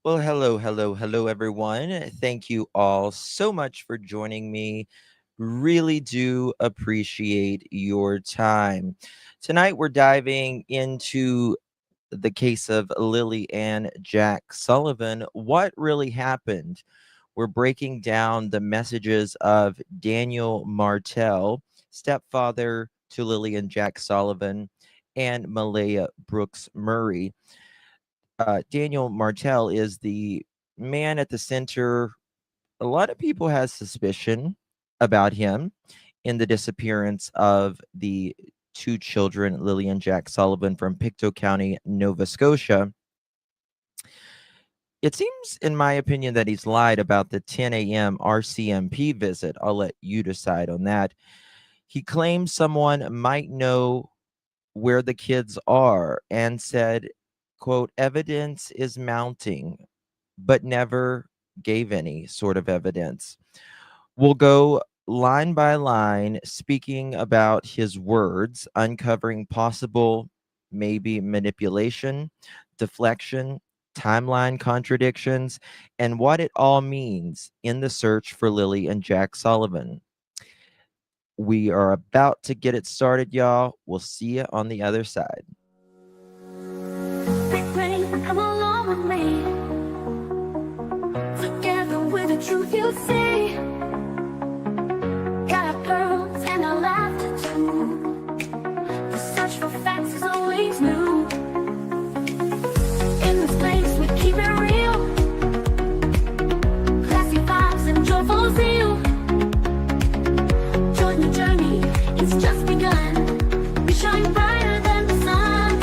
Well, hello, everyone. Thank you all so much for joining me. Really do appreciate your time. Tonight, we're diving into the case of Lilly and Jack Sullivan. What really happened? We're breaking down the messages of Daniel Martell, stepfather to Lilly and Jack Sullivan, and Malehya Brooks Murray. Daniel Martell is the man at the center. A lot of people has suspicion about him in the disappearance of the two children, Lilly and Jack Sullivan, from Pictou County, Nova Scotia. It seems, in my opinion, that he's lied about the 10 a.m. RCMP visit. I'll let you decide on that. He claims someone might know where the kids are and said, quote, evidence is mounting, but never gave any sort of evidence. We'll go line by line, speaking about his words, uncovering possible maybe manipulation, deflection, timeline contradictions, and what it all means in the search for Lilly and Jack Sullivan. We are about to get it started, y'all. We'll see you on the other side. Big rain, come along with me. Together with the truth you'll see. Got our pearls and our laughter too. The search for facts is always new. In this place we keep it real. Classy vibes and joyful zeal. Join the journey, it's just begun. We shine brighter than the sun.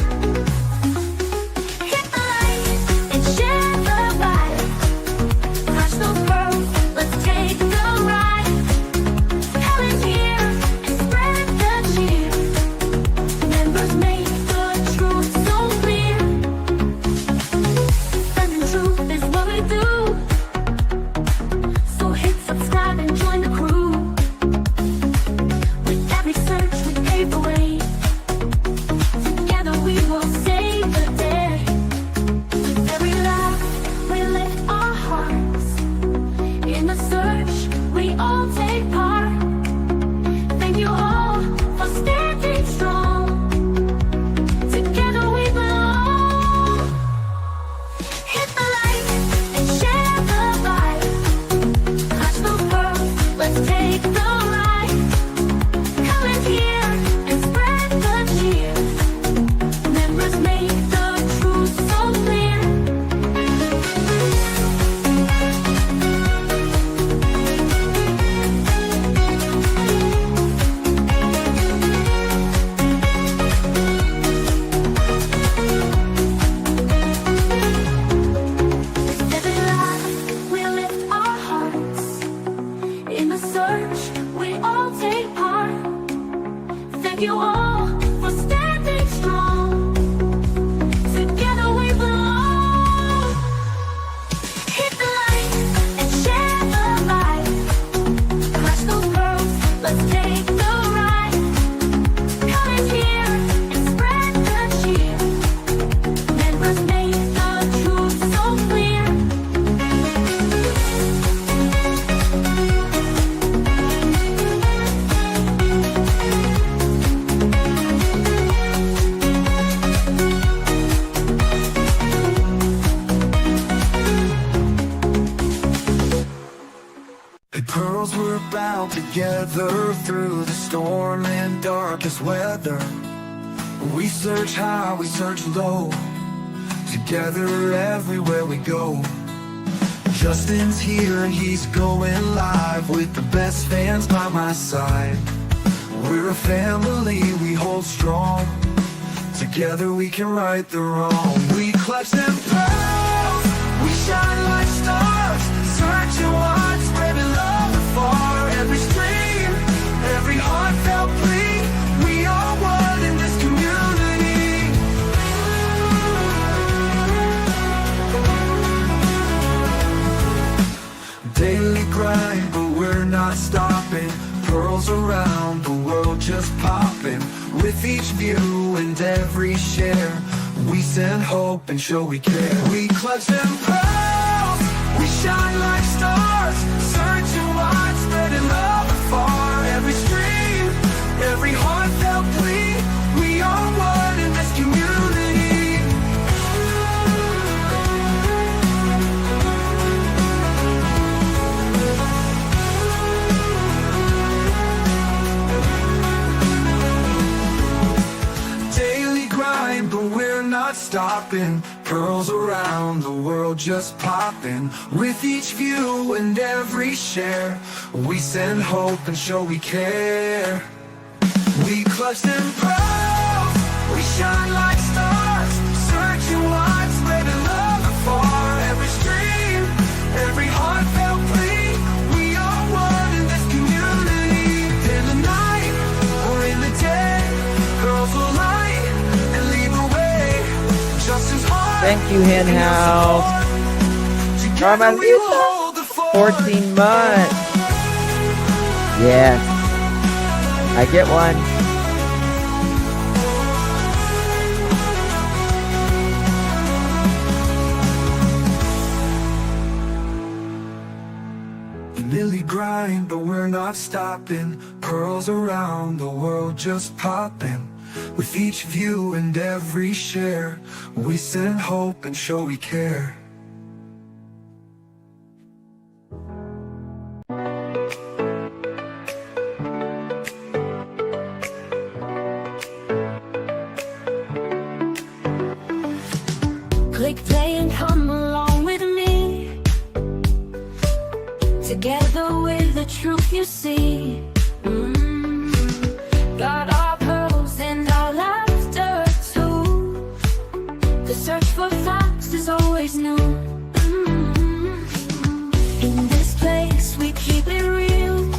Hit the light and share the vibe. Crush those pearls, let's take the ride. Helen's here and spread the cheer. Members make the truth so clear. Spreading truth is what we do. So hit subscribe and join the crew. With every search we pave the way. Together we will save the day. With every laugh we lift our hearts. In the search we all take part. Thank you all for standing strong. Together we belong. Hit the light and share the vibe. Clutch those pearls, let's take the ride. Come in here and spread the cheer. Members make the truth so clear. With every laugh we lift our hearts. In the search we all take part. Thank you all for standing strong. Together we belong. Hit the light and share the vibe. Crush those pearls, let's take the ride. Come in here and spread the cheer. Members make the truth so clear. The pearls were bound together through the storm and darkest weather. We search high, we search low, together everywhere we go. Justin's here and he's going live with the best fans by my side. We're a family, we hold strong. Together we can right the wrong. We clutch them pearls, we shine like stars. Searching wide, spreading love afar. Every stream, every heartfelt plea. We are one in this community. Daily grind, but we're not stopping. Pearls around the world just popping. With each view and every share, we send hope and show we care. We clutch them pearls, we shine like stars, searching wide, spreading love afar. Every stream, every heartfelt plea, we are one in this community. Daily grind, but we're not stopping. Pearls around the world just popping. With each view and every share, we send hope and show we care. We clutch them pearls, we shine like stars, searching wide, spreading love afar. Every stream, every heartfelt plea, we are one in this community. In the night or in the day, girls will light and lead the way. Just as hard. Thank you, Hen House. Together we will hold the fort. 14 months. Yes. I get one. Lily grind, but we're not stopping. Pearls around the world just popping. With each view and every share, we send hope and show we care. Click play and come along with me. Together with the truth you see. Got our pearls and our laughter too. The search for facts is always new. In this place we keep it real.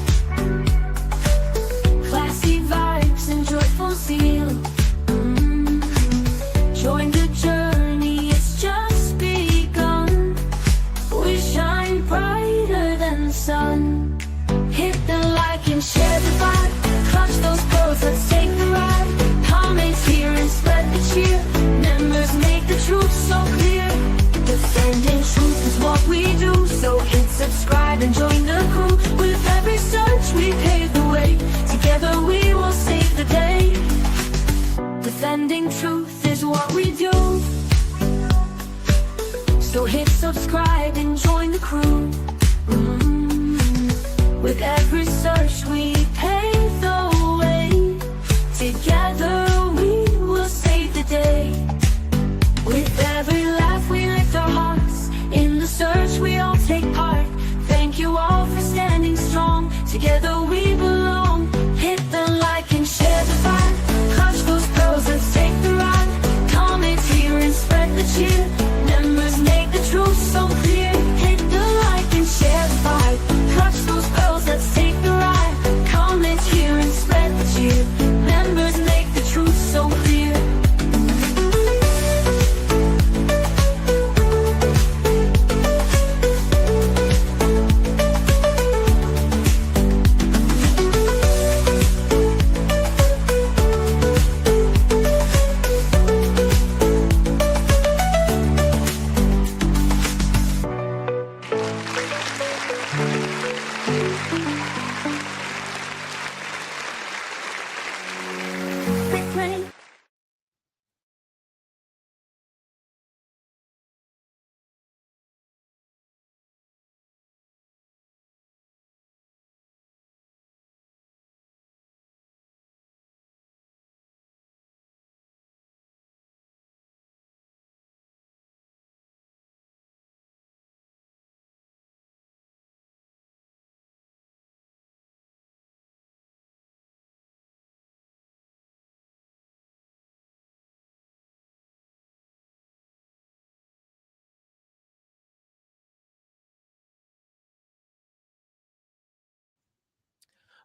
Classy vibes and joyful zeal. Join the journey, it's just begun. We shine brighter than the sun. Hit the like and share the vibe. Clutch those pearls, let's take the ride. Comments here and spread the cheer. Members make the truth so clear. Defending truth is what we do. So hit subscribe and join the crew. With every search we pave the way. Together we will save the day. Defending truth is what we do. So hit subscribe and join the crew. With every search we pave the way. Together we will save the day. With every laugh we lift our hearts. In the search we all take part. Thank you all for standing strong. Together we belong. Hit the like and share the vibe. Clutch those pearls, let's take the ride. Comment here and spread the cheer. Members make the truth so clear. Hit the like and share the vibe. Clutch those pearls, let's take the ride. Comment here and spread the cheer. Members make the truth so clear.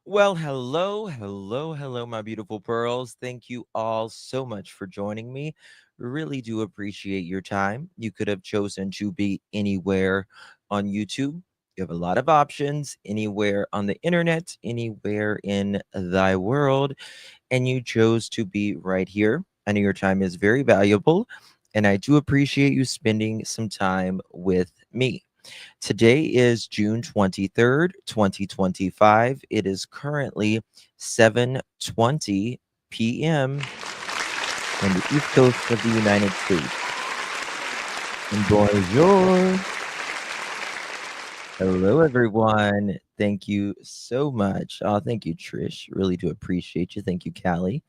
Well, hello, my beautiful pearls. Thank you all so much for joining me. Really do appreciate your time. You could have chosen to be anywhere on YouTube. You have a lot of options, anywhere on the internet, anywhere in thy world, and you chose to be right here. I know your time is very valuable, and I do appreciate you spending some time with me. Today is June 23rd, 2025. It is currently 7:20 p.m. on the East Coast of the United States. And bonjour. Hello, everyone. Thank you so much. Oh, thank you, Trish. Really do appreciate you. Thank you, Callie.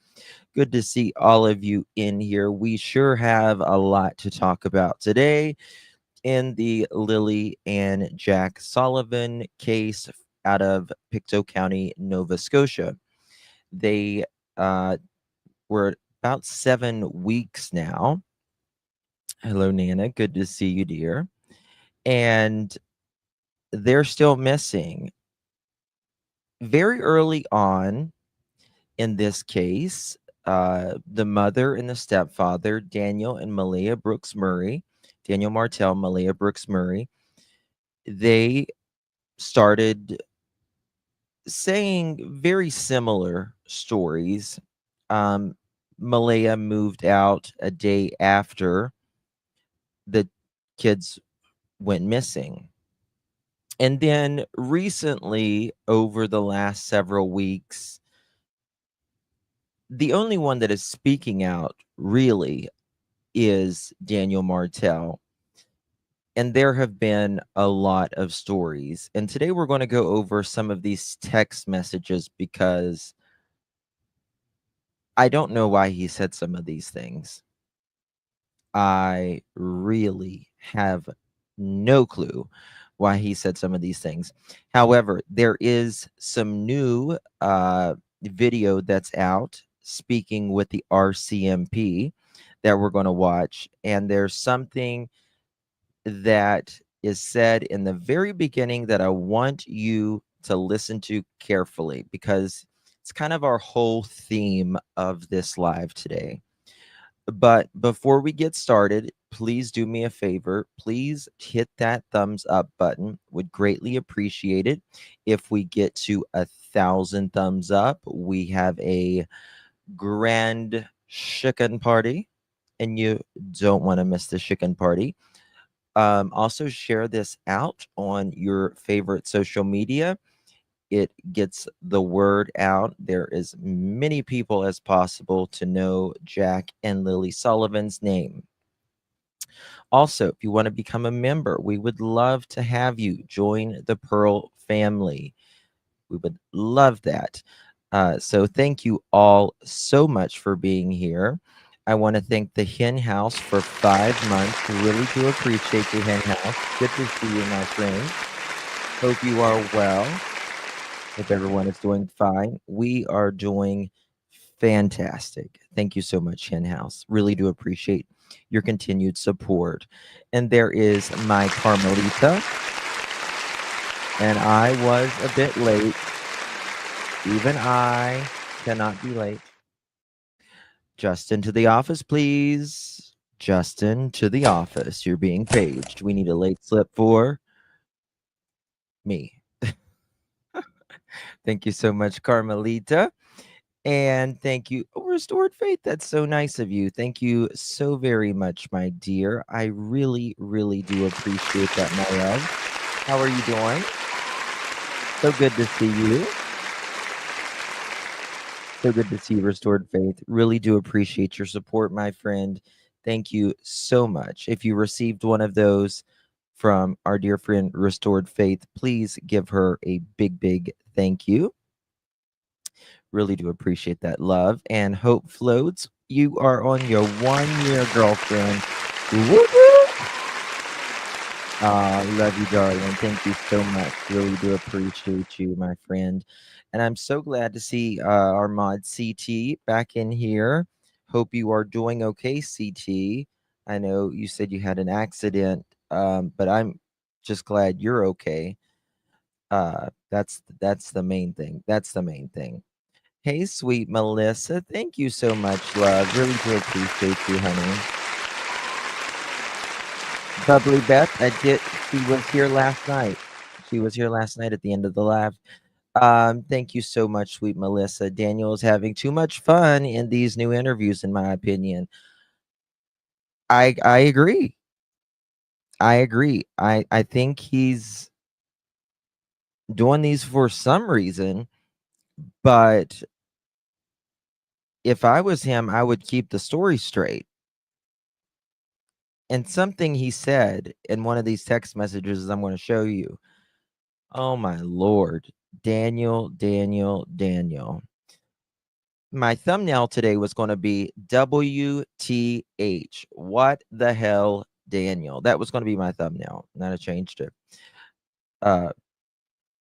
Good to see all of you in here. We sure have a lot to talk about today in the Lilly and Jack Sullivan case out of Pictou County, Nova Scotia. They were about 7 weeks now. Hello, Nana. Good to see you, dear. And they're still missing. Very early on in this case, the mother and the stepfather, Daniel and Malehya Brooks Murray, Daniel Martell, Malehya Brooks Murray, they started saying very similar stories. Malehya moved out a day after the kids went missing. And then recently, over the last several weeks, the only one that is speaking out really is Daniel Martell. And there have been a lot of stories. And today we're going to go over some of these text messages because I don't know why he said some of these things. I really have no clue why he said some of these things. However, there is some new video that's out speaking with the RCMP that we're going to watch. And there's something that is said in the very beginning that I want you to listen to carefully because it's kind of our whole theme of this live today. But before we get started, please do me a favor. Please hit that thumbs up button. Would greatly appreciate it. If we get to 1,000 thumbs up, we have a grand chicken party, and you don't want to miss the chicken party. Also, share this out on your favorite social media. It gets the word out. There is many people as possible to know Jack and Lily Sullivan's name. Also, if you want to become a member, we would love to have you join the Pearl family. We would love that. So thank you all so much for being here. I want to thank the Hen House for 5 months. Really do appreciate the Hen House. Good to see you, my friend. Hope you are well. Hope everyone is doing fine. We are doing fantastic. Thank you so much, Hen House. Really do appreciate your continued support. And there is my Carmelita. And I was a bit late. Even I cannot be late. Justin to the office, please. Justin to the office. You're being paged. We need a late slip for me. Thank you so much, Carmelita. And thank you, Restored Faith. That's so nice of you. Thank you so very much, my dear. I really, really do appreciate that, my love. How are you doing? So good to see you. So good to see you, Restored Faith. Really do appreciate your support, my friend. Thank you so much. If you received one of those from our dear friend Restored Faith, please give her a big, big thank you. Really do appreciate that love. And Hope Floats, you are on your 1-year, girlfriend. Love you, darling. Thank you so much. Really do appreciate you, my friend. And I'm so glad to see our mod CT back in here. Hope you are doing okay, CT. I know you said you had an accident, but I'm just glad you're okay. That's the main thing. That's the main thing. Hey, sweet Melissa. Thank you so much, love. Really do appreciate you, honey. Bubbly Beth, she was here last night. She was here last night at the end of the live. Thank you so much, sweet Melissa. Daniel is having too much fun in these new interviews, in my opinion. I agree. I agree. I think he's doing these for some reason, but if I was him, I would keep the story straight. And something he said in one of these text messages I'm going to show you. Oh my Lord. Daniel, Daniel, Daniel. My thumbnail today was going to be WTH. What the hell, Daniel? That was going to be my thumbnail. And then I changed it.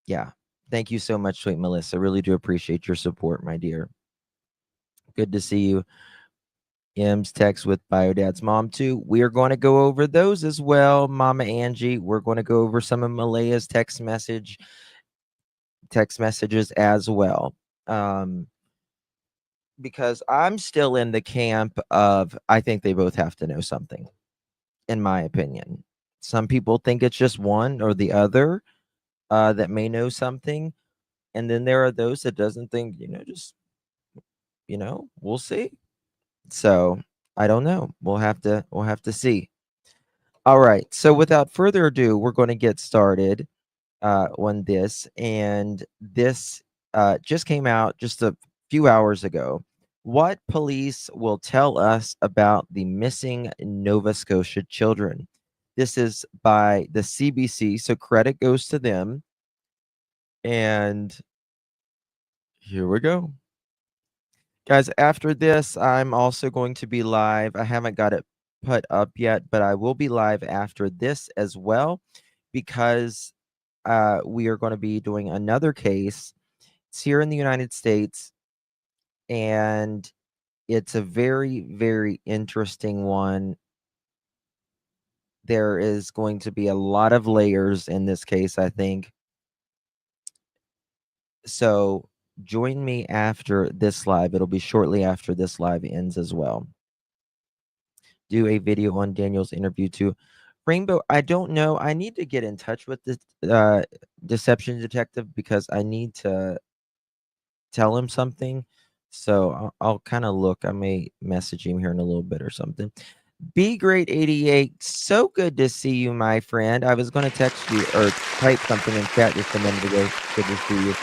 Yeah. Thank you so much, sweet Melissa. Really do appreciate your support, my dear. Good to see you. M's text with Biodad's mom too. We are going to go over those as well, Mama Angie. We're going to go over some of Malehya's text messages as well. Because I'm still in the camp of I think they both have to know something, in my opinion. Some people think it's just one or the other that may know something, and then there are those that doesn't think, just we'll see. So I don't know. We'll have to see. All right. So without further ado, we're going to get started on this, and this just came out just a few hours ago. What police will tell us about the missing Nova Scotia children? This is by the CBC, so credit goes to them. And here we go. Guys, after this, I'm also going to be live. I haven't got it put up yet, but I will be live after this as well because we are going to be doing another case. It's here in the United States, and it's a very, very interesting one. There is going to be a lot of layers in this case, I think. So join me after this live. It'll be shortly after this live ends as well. Do a video on Daniel's interview too. Rainbow, I don't know. I need to get in touch with this deception detective because I need to tell him something. So I'll kind of look. I may message him here in a little bit or something. Be Great 88. So good to see you, my friend. I was going to text you or type something in chat just a minute ago. Good to see you.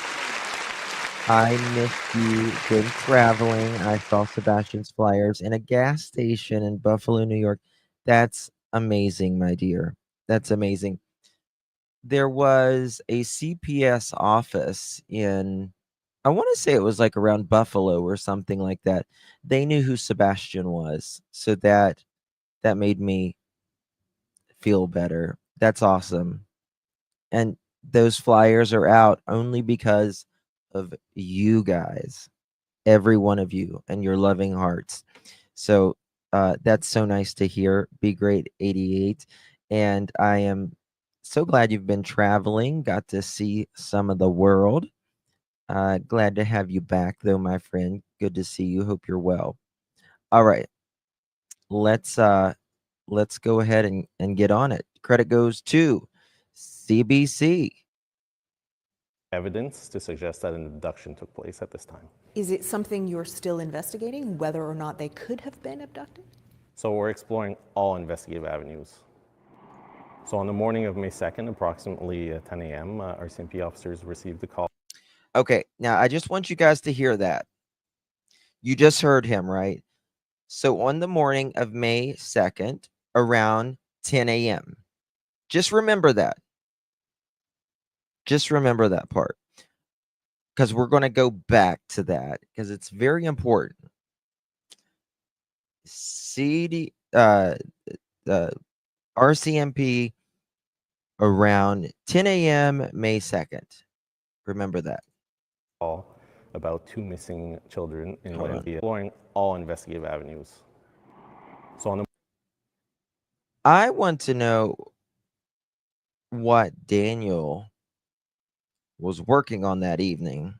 I missed you. Good traveling. I saw Sebastian's flyers in a gas station in Buffalo, New York. That's amazing, my dear. That's amazing. There was a CPS office in, I want to say it was like around Buffalo or something like that. They knew who Sebastian was. So that made me feel better. That's awesome. And those flyers are out only because of you guys, every one of you, and your loving hearts. So that's so nice to hear. Be Great 88. And I am so glad you've been traveling, got to see some of the world. Glad to have you back, though, my friend. Good to see you. Hope you're well. All right. Let's go ahead and get on it. Credit goes to CBC. Evidence to suggest that an abduction took place at this time. Is it something you're still investigating, whether or not they could have been abducted? So we're exploring all investigative avenues. So on the morning of May 2nd, approximately 10 a.m., RCMP officers received a call. Okay, now I just want you guys to hear that. You just heard him, right? So on the morning of May 2nd, around 10 a.m., just remember that. Just remember that part, because we're going to go back to that because it's very important. RCMP around 10 a.m. May 2nd. Remember that. Call about 2 missing children in Malehya, exploring all investigative avenues. So on the I want to know what Daniel was working on that evening.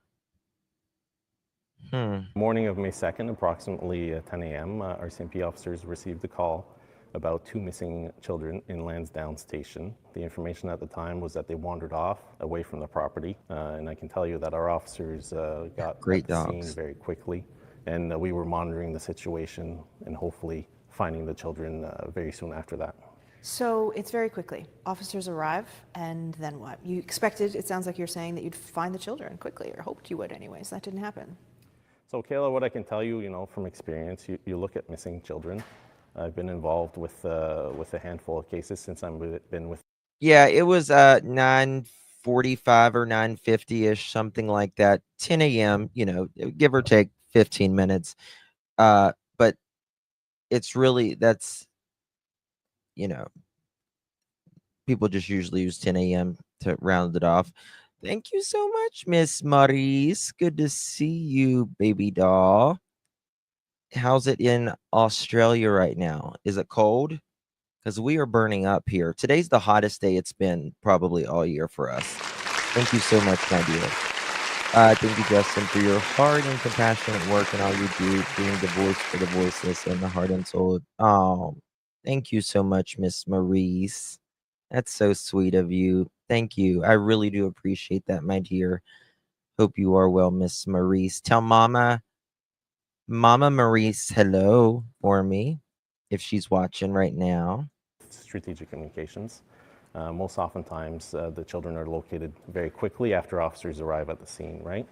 morning of May 2nd, approximately 10 a.m., RCMP officers received a call about 2 missing children in Lansdowne Station. The information at the time was that they wandered off away from the property, and I can tell you that our officers got Great at the dogs. scene very quickly, and we were monitoring the situation and hopefully finding the children very soon after that. So it's very quickly. Officers arrive, and then what? You expected, it sounds like you're saying, that you'd find the children quickly, or hoped you would anyways. That didn't happen. So Kayla, what I can tell you, from experience, you look at missing children. I've been involved with a handful of cases since I've been with. Yeah, it was 9:45 or 9:50ish, something like that. 10 a.m., give or take 15 minutes. But it's really people just usually use 10 a.m. to round it off. Thank you so much, Miss Maurice. Good to see you, baby doll. How's it in Australia right now? Is it cold? Because we are burning up here. Today's the hottest day it's been probably all year for us. Thank you so much, my dear. Thank you, Justin, for your hard and compassionate work and all you do, being the voice for the voiceless and the heart and soul. Oh, thank you so much, Miss Maurice. That's so sweet of you. Thank you. I really do appreciate that, my dear. Hope you are well, Miss Maurice. Tell Mama Maurice hello for me if she's watching right now. Strategic communications. Most oftentimes, the children are located very quickly after officers arrive at the scene, right?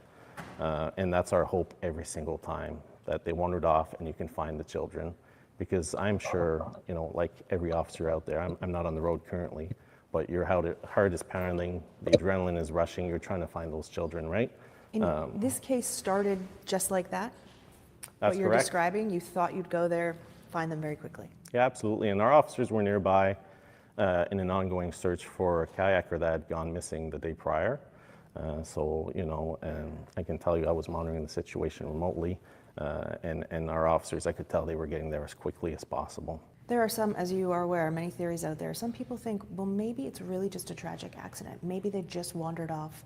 And that's our hope every single time, that they wandered off and you can find the children. Because I'm sure, like every officer out there, I'm not on the road currently, but your heart is pounding, the adrenaline is rushing, you're trying to find those children, right? And this case started just like that? That's what you're correct. describing, you thought you'd go there, find them very quickly. Yeah, absolutely. And our officers were nearby in an ongoing search for a kayaker that had gone missing the day prior. And I can tell you I was monitoring the situation remotely, and our officers, I could tell they were getting there as quickly as possible. There are some, as you are aware, many theories out there. Some people think, well, maybe it's really just a tragic accident. Maybe they just wandered off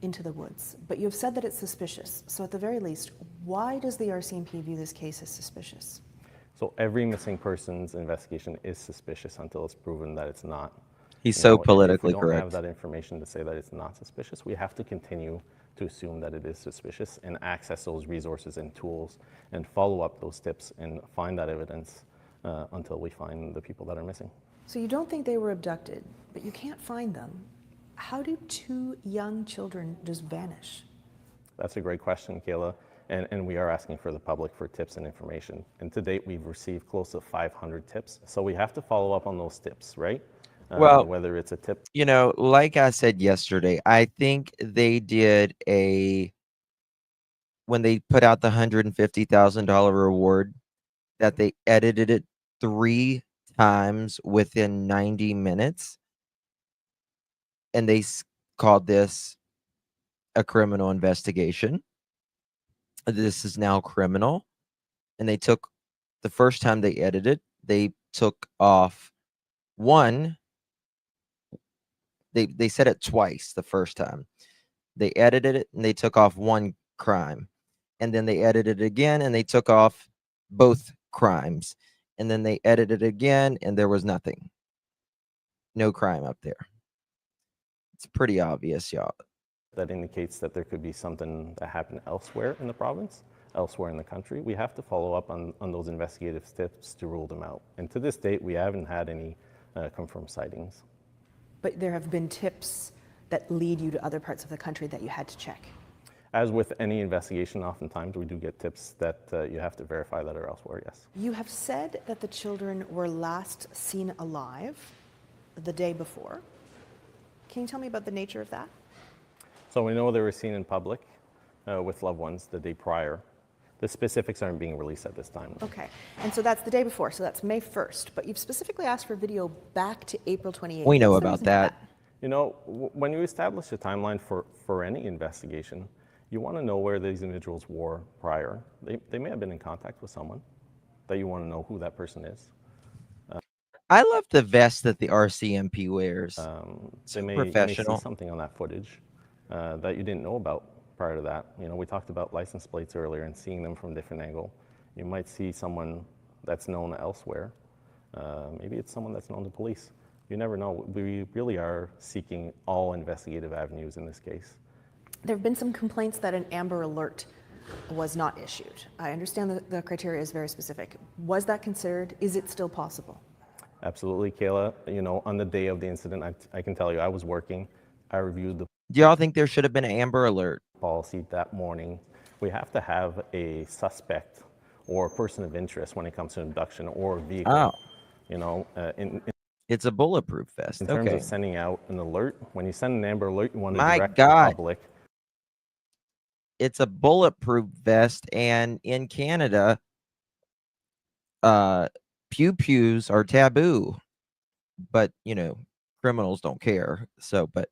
into the woods. But you've said that it's suspicious. So at the very least, why does the RCMP view this case as suspicious? So every missing persons investigation is suspicious until it's proven that it's not. He's so politically if we don't correct. have that information to say that it's not suspicious, we have to continue to assume that it is suspicious and access those resources and tools and follow up those tips and find that evidence until we find the people that are missing. So you don't think they were abducted, but you can't find them. How do two young children just vanish? That's a great question, Kayla. And we are asking for the public for tips and information. And to date, we've received close to 500 tips. So we have to follow up on those tips, right? Well, whether it's a tip. Like I said yesterday, I think they did when they put out the $150,000 reward, that they edited it 3 times within 90 minutes. And they called this a criminal investigation. This is now criminal. And they took, the first time they edited, they took off one. They said it twice the first time. They edited it and they took off one crime. And then they edited it again and they took off both crimes. And then they edited it again and there was nothing. No crime up there. It's pretty obvious, y'all. That indicates that there could be something that happened elsewhere in the province, elsewhere in the country. We have to follow up on those investigative tips to rule them out. And to this date, we haven't had any confirmed sightings. But there have been tips that lead you to other parts of the country that you had to check. As with any investigation, oftentimes we do get tips that you have to verify that are elsewhere, yes. You have said that the children were last seen alive the day before. Can you tell me about the nature of that? So we know they were seen in public with loved ones the day prior. The specifics aren't being released at this time. Okay, and so that's the day before, so that's May 1st, but you've specifically asked for video back to April 28th. We know What's the about reason for that. When you establish a timeline for any investigation, you want to know where these individuals were prior. They may have been in contact with someone that you want to know who that person is. I love the vest that the RCMP wears. They may professional. see something on that footage that you didn't know about prior to that. We talked about license plates earlier and seeing them from a different angle. You might see someone that's known elsewhere. Maybe it's someone that's known to police. You never know. We really are seeking all investigative avenues in this case. There have been some complaints that an Amber Alert was not issued. I understand that the criteria is very specific. Was that considered? Is it still possible? Absolutely, Kayla. You know, on the day of the incident, I can tell you I was working. I reviewed the Do y'all think there should have been an Amber Alert? policy that morning. We have to have a suspect or a person of interest when it comes to abduction or a vehicle. Oh, You know, in it's a bulletproof vest. terms Okay. of sending out an alert, when you send an Amber Alert, you want to My direct God. the public. It's a bulletproof vest, and in Canada, pew pews are taboo, but you know, criminals don't care. So, but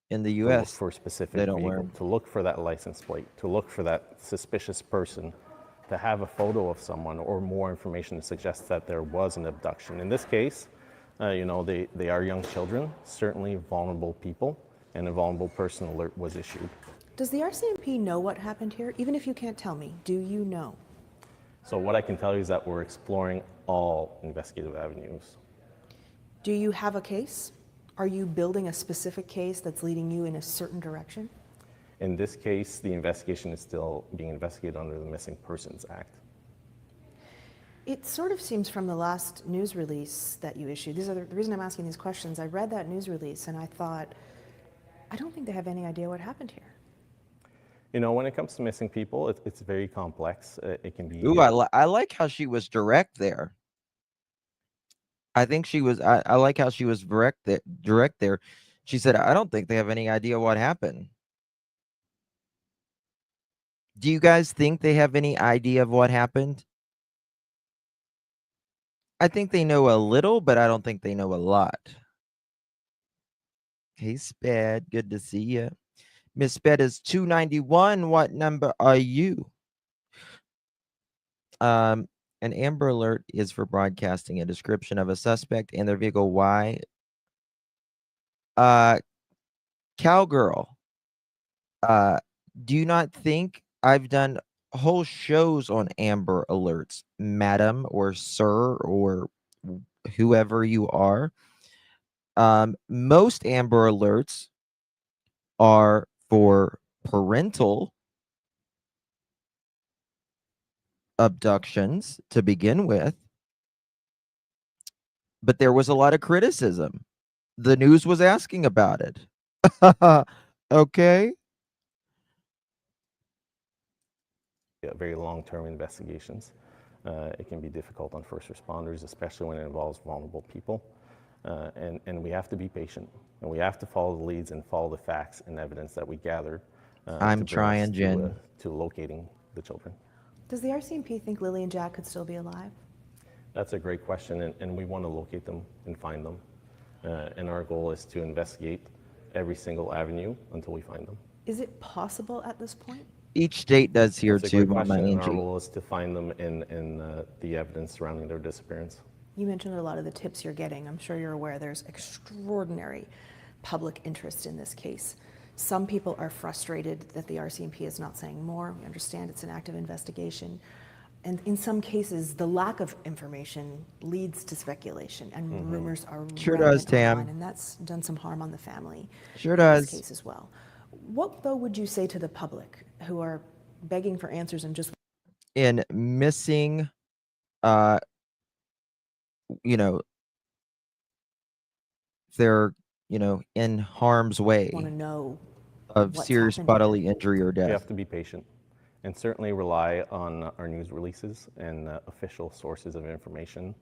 in the To look U.S., for a specific they don't wear vehicle, 'em. to look for that license plate, to look for that suspicious person, to have a photo of someone or more information to suggest that there was an abduction. In this case, you know, they are young children, certainly vulnerable people, and a vulnerable person alert was issued. Does the RCMP know what happened here? Even if you can't tell me, do you know? So what I can tell you is that we're exploring all investigative avenues. Do you have a case? Are you building a specific case that's leading you in a certain direction? In this case, the investigation is still being investigated under the Missing Persons Act. It sort of seems from the last news release that you issued, the reason I'm asking these questions, I read that news release and I thought, I don't think they have any idea what happened here. You know, when it comes to missing people, it's very complex. It can be. Ooh, I like how she was direct there. I think she was. I like how she was direct there. She said, "I don't think they have any idea what happened." Do you guys think they have any idea of what happened? I think they know a little, but I don't think they know a lot. Hey, Sped, good to see you. Miss Sped is 291. What number are you? An Amber Alert is for broadcasting a description of a suspect and their vehicle. Why? Cowgirl, do you not think I've done whole shows on Amber Alerts, madam or sir or whoever you are? Most Amber Alerts are for parental abductions to begin with, but there was a lot of criticism. The news was asking about it. Okay. Very long-term investigations. It can be difficult on first responders, especially when it involves vulnerable people. And we have to be patient, and we have to follow the leads and follow the facts and evidence that we gather. I'm to bring us trying, Jen. to locating the children. Does the RCMP think Lilly and Jack could still be alive? That's a great question, and we want to locate them and find them. And our goal is to investigate every single avenue until we find them. Is it possible at this point? Each state does here That's a too, great Mama question, and our Angie. goal is to find them in the evidence surrounding their disappearance. You mentioned a lot of the tips you're getting. I'm sure you're aware there's extraordinary public interest in this case. Some people are frustrated that the RCMP is not saying more. We understand it's an active investigation. And in some cases, the lack of information leads to speculation, and rumors are Sure rampant does, Tam. online, and that's done some harm on the family. Sure in does. this case as well. What, though, would you say to the public who are begging for answers and just In missing, you know, they're, in harm's way want to know of what's serious happened bodily injury or We death? have to be patient and certainly rely on our news releases and official sources of information.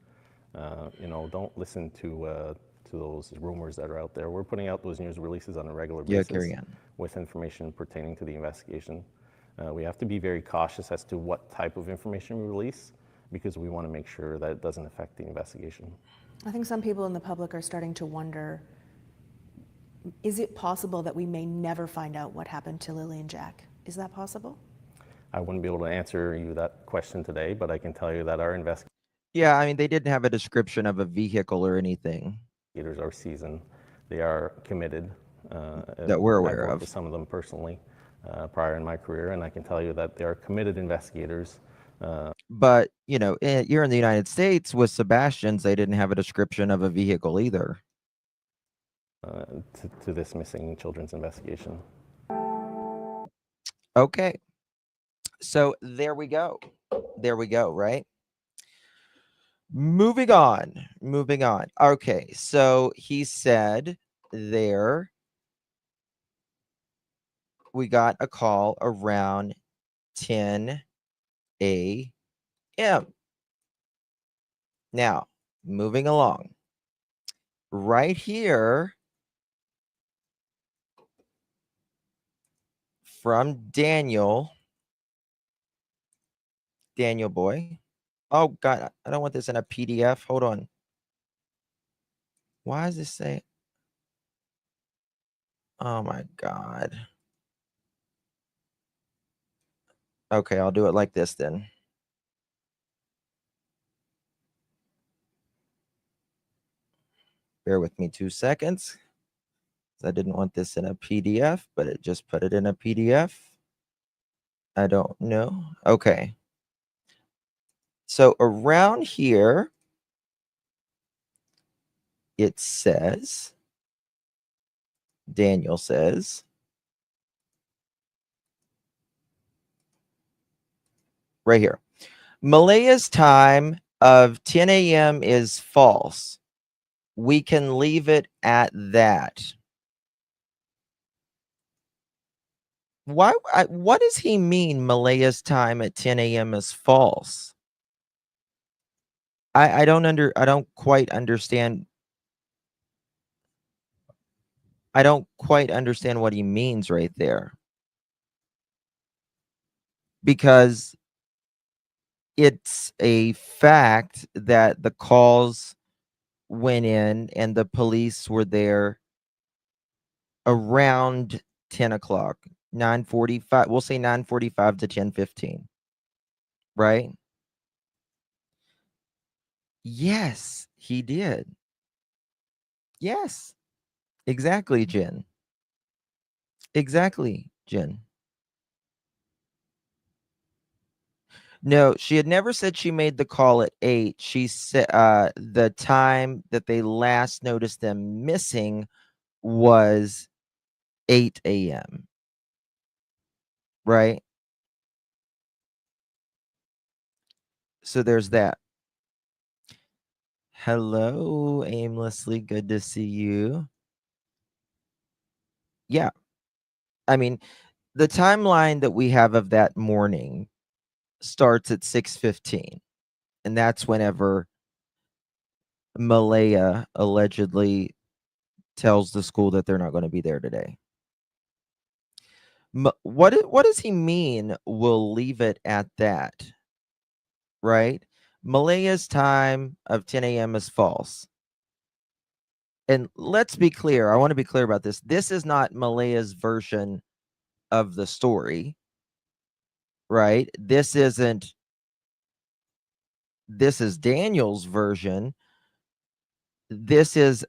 Don't listen to those rumors that are out there. We're putting out those news releases on a regular Yeah, basis carry on. with information pertaining to the investigation. We have to be very cautious as to what type of information we release because we want to make sure that it doesn't affect the investigation. I think some people in the public are starting to wonder, is it possible that we may never find out what happened to Lilly and Jack? Is that possible? I wouldn't be able to answer you that question today, but I can tell you that our investigators Yeah, I mean, they didn't have a description of a vehicle or anything. are seasoned. They are committed. That we're aware I've worked of. with some of them personally prior in my career, and I can tell you that they are committed investigators. But, here in the United States with Sebastian's, they didn't have a description of a vehicle either. To this missing children's investigation. Okay. So there we go. There we go, right? Moving on. Moving on. Okay, so he said there we got a call around 10 a.m. Now, moving along. Right here from Daniel boy. Oh God, I don't want this in a PDF. Hold on. Why does this say? Oh my God. Okay, I'll do it like this then. Bear with me 2 seconds. I didn't want this in a PDF, but it just put it in a PDF. I don't know. Okay. So around here, it says, Daniel says, right here, Malehya's time of 10 a.m. is false. We can leave it at that. What does he mean Malehya's time at 10 a.m. is false? I don't quite understand. I don't quite understand what he means right there. Because it's a fact that the calls went in and the police were there around 10 o'clock, 9:45. We'll say 9:45 to 10:15, right? Yes, he did. Yes, exactly, Jen. Exactly, Jen. No, she had never said she made the call at 8. She said the time that they last noticed them missing was 8 a.m. Right? So there's that. Hello, aimlessly. Good to see you. Yeah. I mean, the timeline that we have of that morning starts at 6:15, and that's whenever Malehya allegedly tells the school that they're not going to be there today. What does he mean? We'll leave it at that, right? Malehya's time of 10 a.m. is false. And let's be clear. I want to be clear about this. This is not Malehya's version of the story, right? This is Daniel's version. This is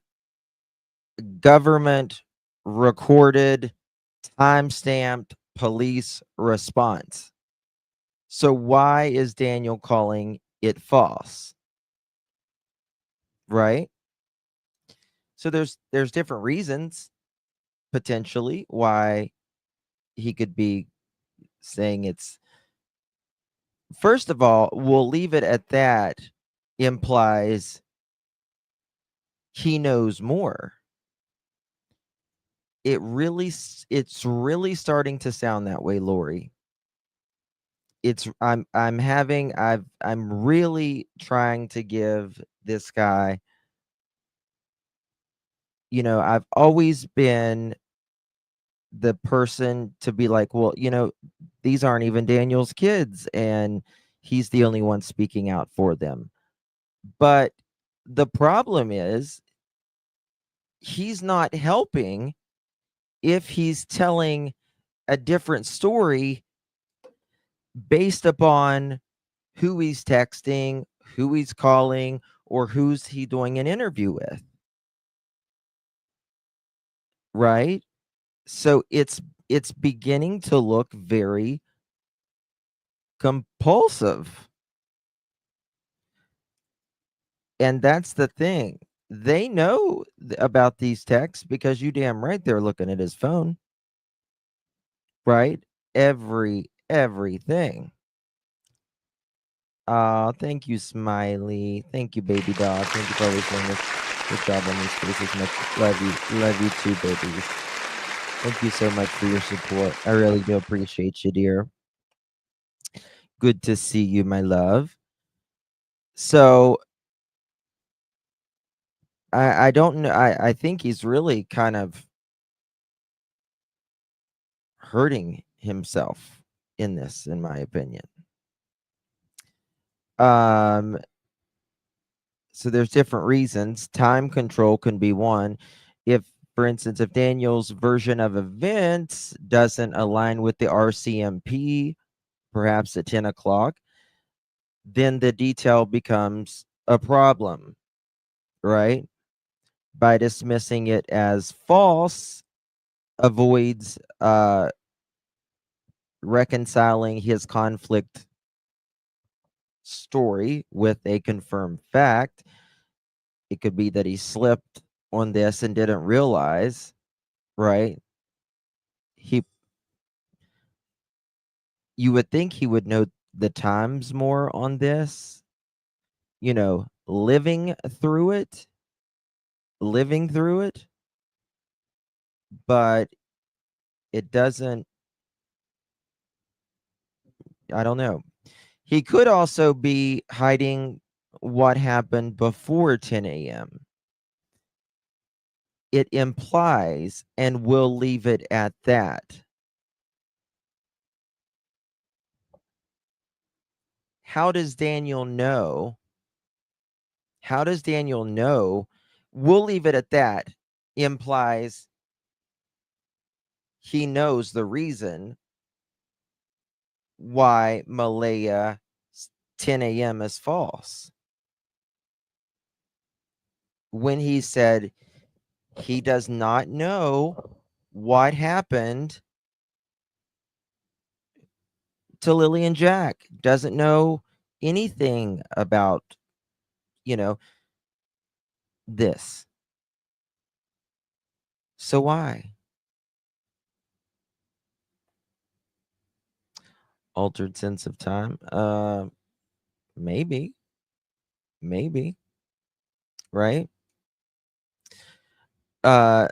government recorded, time-stamped police response. So why is Daniel calling it false? Right? So there's different reasons potentially why he could be saying it's. First of all, we'll leave it at that implies he knows more. It's really starting to sound that way, Lori. I'm really trying to give this guy, I've always been the person to be like, well, these aren't even Daniel's kids and he's the only one speaking out for them. But the problem is he's not helping if he's telling a different story based upon who he's texting, who he's calling, or who's he doing an interview with. Right? So it's beginning to look very compulsive. And that's the thing. They know about these texts because you damn right they're looking at his phone. Right? Every everything. Thank you, Smiley. Thank you, baby dog. Thank you for always doing this. Good job on these spaces. Much love you. Love you too, babies. Thank you so much for your support. I really do appreciate you, dear. Good to see you, my love. So I don't know. I think he's really kind of hurting himself in this, in my opinion. So there's different reasons. Time control can be one. If, for instance, if Daniel's version of events doesn't align with the RCMP, perhaps at 10 o'clock, then the detail becomes a problem, right? By dismissing it as false, avoids reconciling his conflict story with a confirmed fact. It could be that he slipped on this and didn't realize, right? You would think he would know the times more on this, living through it, but it doesn't, I don't know. He could also be hiding what happened before 10 a.m. It implies, and we'll leave it at that. How does Daniel know? How does Daniel know? We'll leave it at that. Implies he knows the reason why Malehya 10 a.m. is false. When he said he does not know what happened to Lilly and Jack, doesn't know anything about, this. So why? Altered sense of time? Maybe, right? And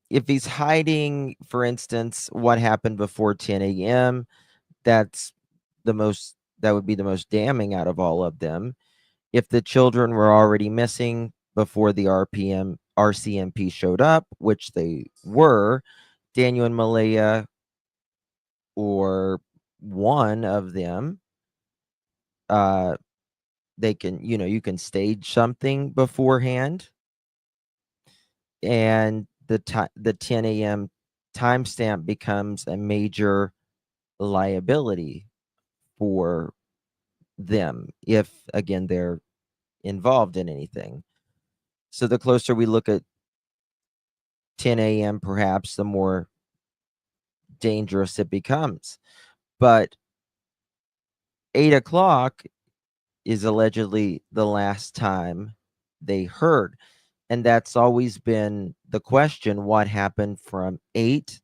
if he's hiding, for instance, what happened before 10 a.m., that would be the most damning out of all of them. If the children were already missing before the RCMP showed up, which they were, Daniel and Malehya, or one of them, they can, you can stage something beforehand, and the 10 a.m. timestamp becomes a major liability for them if, again, they're involved in anything. So the closer we look at 10 a.m., perhaps the more dangerous it becomes. But 8 o'clock is allegedly the last time they heard. And that's always been the question, what happened from 8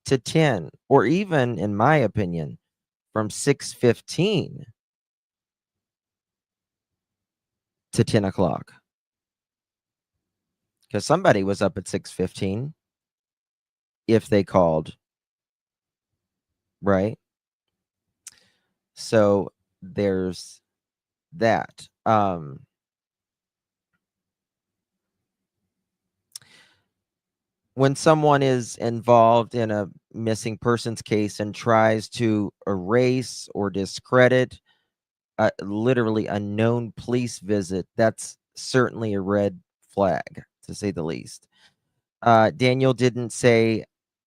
to 10, or even, in my opinion, from 6:15 to 10 o'clock. Because somebody was up at 6:15 if they called, right? So there's that. When someone is involved in a missing persons case and tries to erase or discredit literally a known police visit, that's certainly a red flag, to say the least. Daniel didn't say,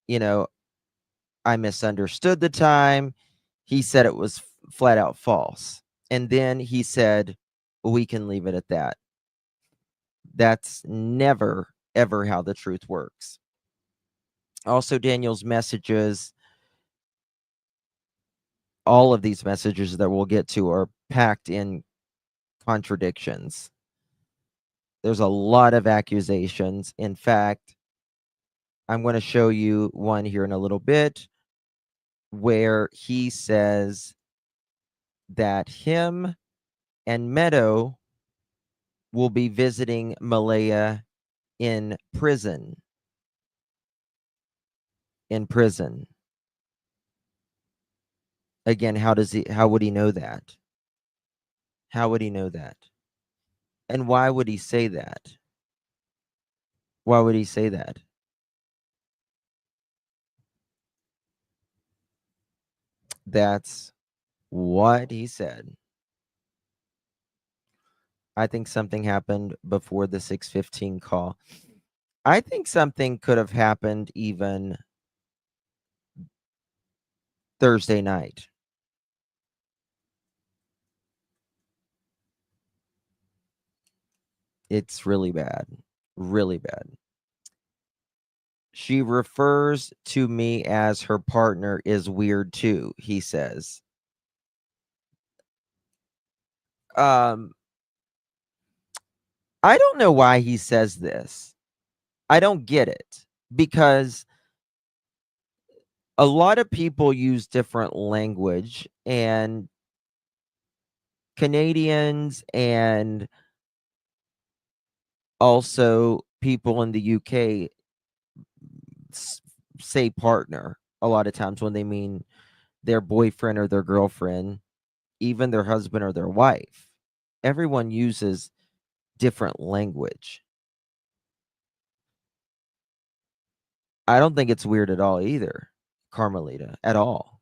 I misunderstood the time. He said it was flat out false. And then he said, we can leave it at that. That's never, ever how the truth works. Also, Daniel's messages, all of these messages that we'll get to, are packed in contradictions. There's a lot of accusations. In fact, I'm going to show you one here in a little bit where he says that him and Meadow will be visiting Malehya in prison. In prison. Again, how would he know that? How would he know that? And why would he say that? Why would he say that? That's what he said. I think something happened before the 6:15 call. I think something could have happened even Thursday night. It's really bad. Really bad. She refers to me as her partner is weird too, he says. I don't know why he says this. I don't get it because a lot of people use different language, and Canadians and also people in the UK say partner a lot of times when they mean their boyfriend or their girlfriend, even their husband or their wife. Everyone uses different language. I don't think it's weird at all either, Carmelita, at all.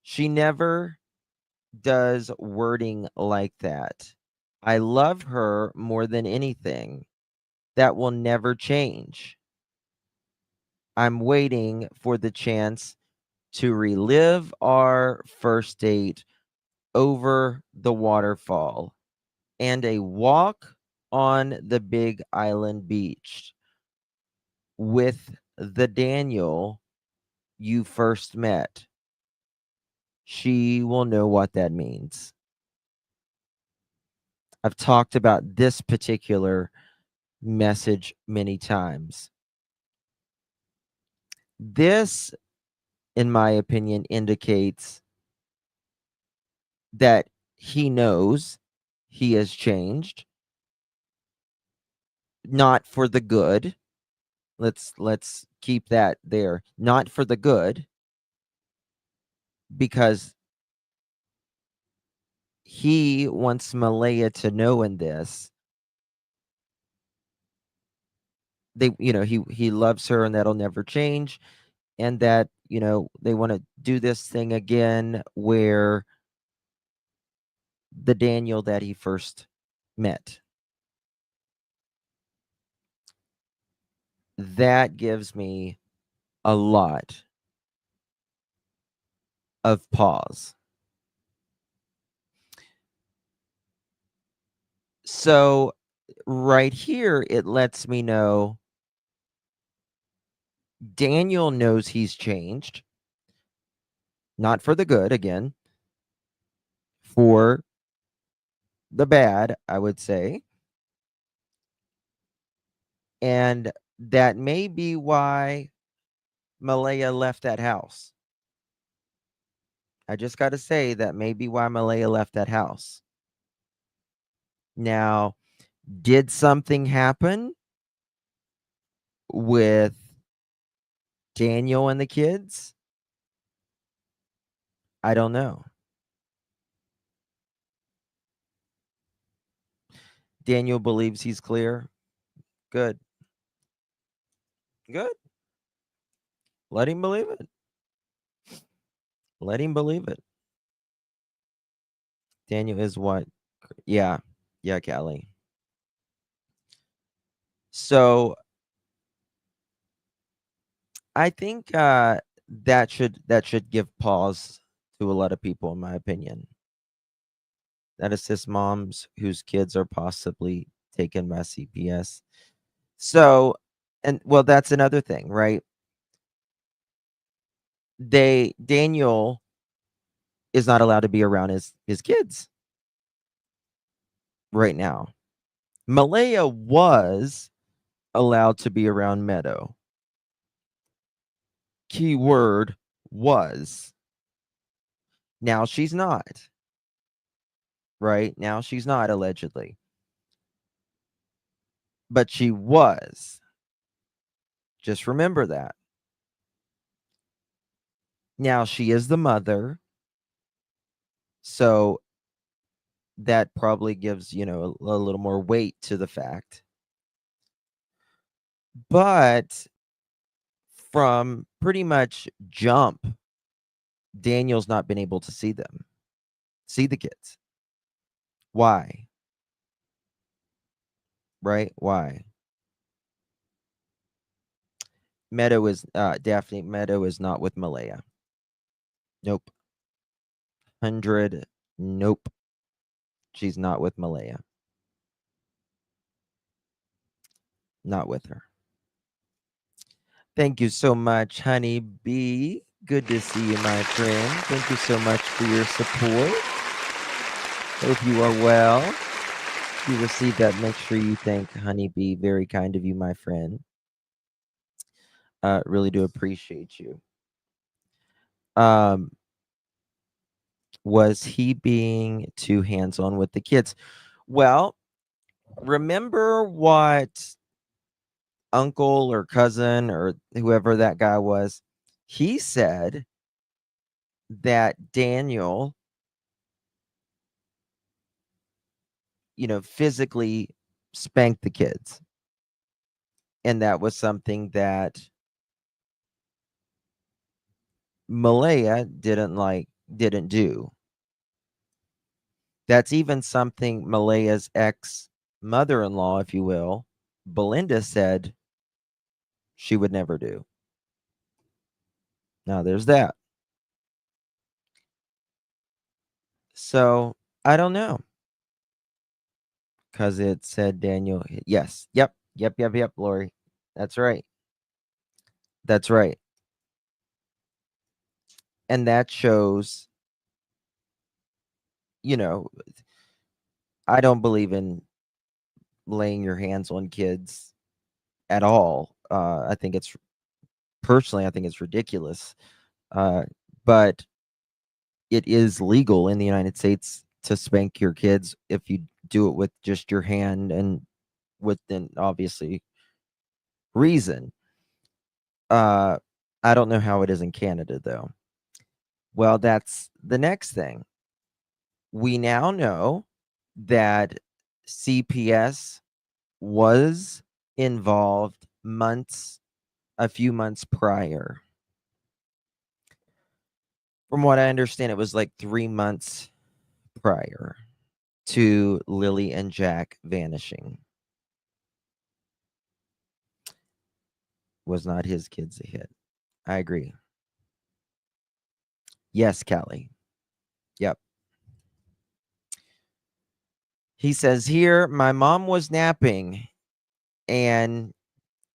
She never does wording like that. I love her more than anything. That will never change. I'm waiting for the chance to relive our first date over the waterfall and a walk on the Big Island beach with the Daniel you first met. She will know what that means. I've talked about this particular message many times. This, in my opinion, indicates that he knows he has changed, not for the good. Let's keep that there. Not for the good, because he wants Malehya to know in this. He loves her and that'll never change, and that, they want to do this thing again where the Daniel that he first met. That gives me a lot of pause. So right here, it lets me know Daniel knows he's changed, not for the good, again, for the bad, I would say. And that may be why Malehya left that house. I just got to say that may be why Malehya left that house. Now, did something happen with Daniel and the kids? I don't know. Daniel believes he's clear. Good. Good. Let him believe it. Let him believe it. Daniel is what? Yeah. Yeah, Callie. So I think that should give pause to a lot of people, in my opinion. That assists moms whose kids are possibly taken by CPS. So, and well, that's another thing, right? Daniel is not allowed to be around his kids right now. Malehya was allowed to be around Meadow. key word was. Now she's not. Right? Now she's not, allegedly. But she was. Just remember that. Now she is the mother. So that probably gives, a little more weight to the fact. But from pretty much jump, Daniel's not been able to see the kids. Why? Right? Why? Daphne Meadow is not with Malehya. Nope. 100. Nope. She's not with Malehya. Not with her. Thank you so much, Honey Bee. Good to see you, my friend. Thank you so much for your support. Hope you are well. If you received that, make sure you thank Honey Bee. Very kind of you, my friend. Really do appreciate you. Was he being too hands-on with the kids? Well, remember what uncle or cousin or whoever that guy was, he said that Daniel, physically spanked the kids. And that was something that Malehya didn't do. That's even something Malehya's ex-mother-in-law, if you will, Belinda, said she would never do. Now there's that. So I don't know. Because it said Daniel. Yes. Yep, Lori. That's right. That's right. And that shows, I don't believe in laying your hands on kids at all. I think it's ridiculous. But it is legal in the United States to spank your kids if you do it with just your hand and within, obviously, reason. I don't know how it is in Canada, though. Well, that's the next thing. We now know that CPS was involved a few months prior. From what I understand, it was like 3 months prior to Lilly and Jack vanishing. Was not his kids a hit. I agree. Yes, Callie. Yep. He says here, my mom was napping and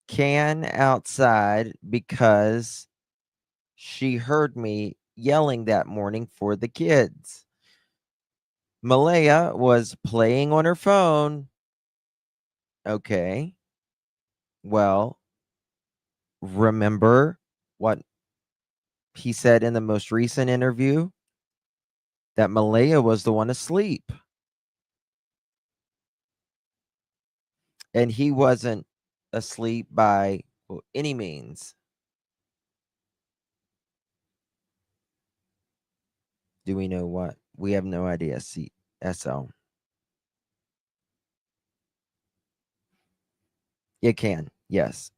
can outside because she heard me yelling that morning for the kids. Malehya was playing on her phone. Okay. Well, remember what he said in the most recent interview? That Malehya was the one asleep. And he wasn't asleep by any means. Do we know what? We have no idea. SL. It can. Yes.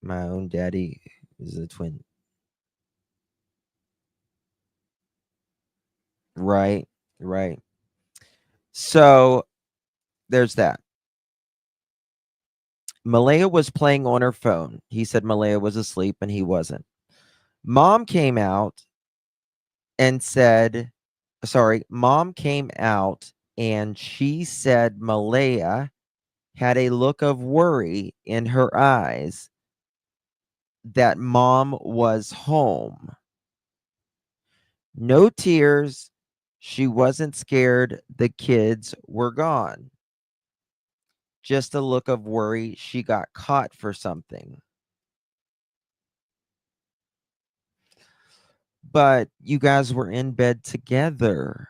My own daddy is a twin. Right. So there's that. Malehya was playing on her phone. He said Malehya was asleep and he wasn't. Mom came out and she said Malehya had a look of worry in her eyes that mom was home. No tears. She wasn't scared the kids were gone. Just a look of worry she got caught for something. But you guys were in bed together.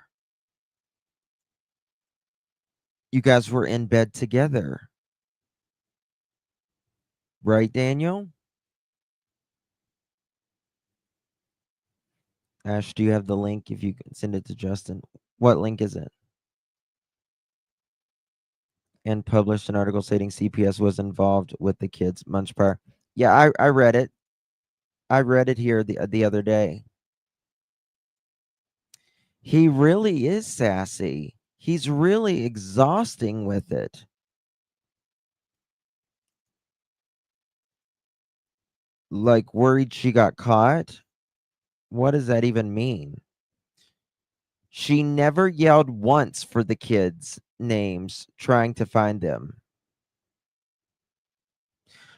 You guys were in bed together. Right, Daniel? Ash, do you have the link? If you can send it to Justin. What link is it? And published an article stating CPS was involved with the kids months prior. Yeah, I read it. I read it here the other day. He really is sassy. He's really exhausting with it. Like, worried she got caught? What does that even mean? She never yelled once for the kids' names, trying to find them.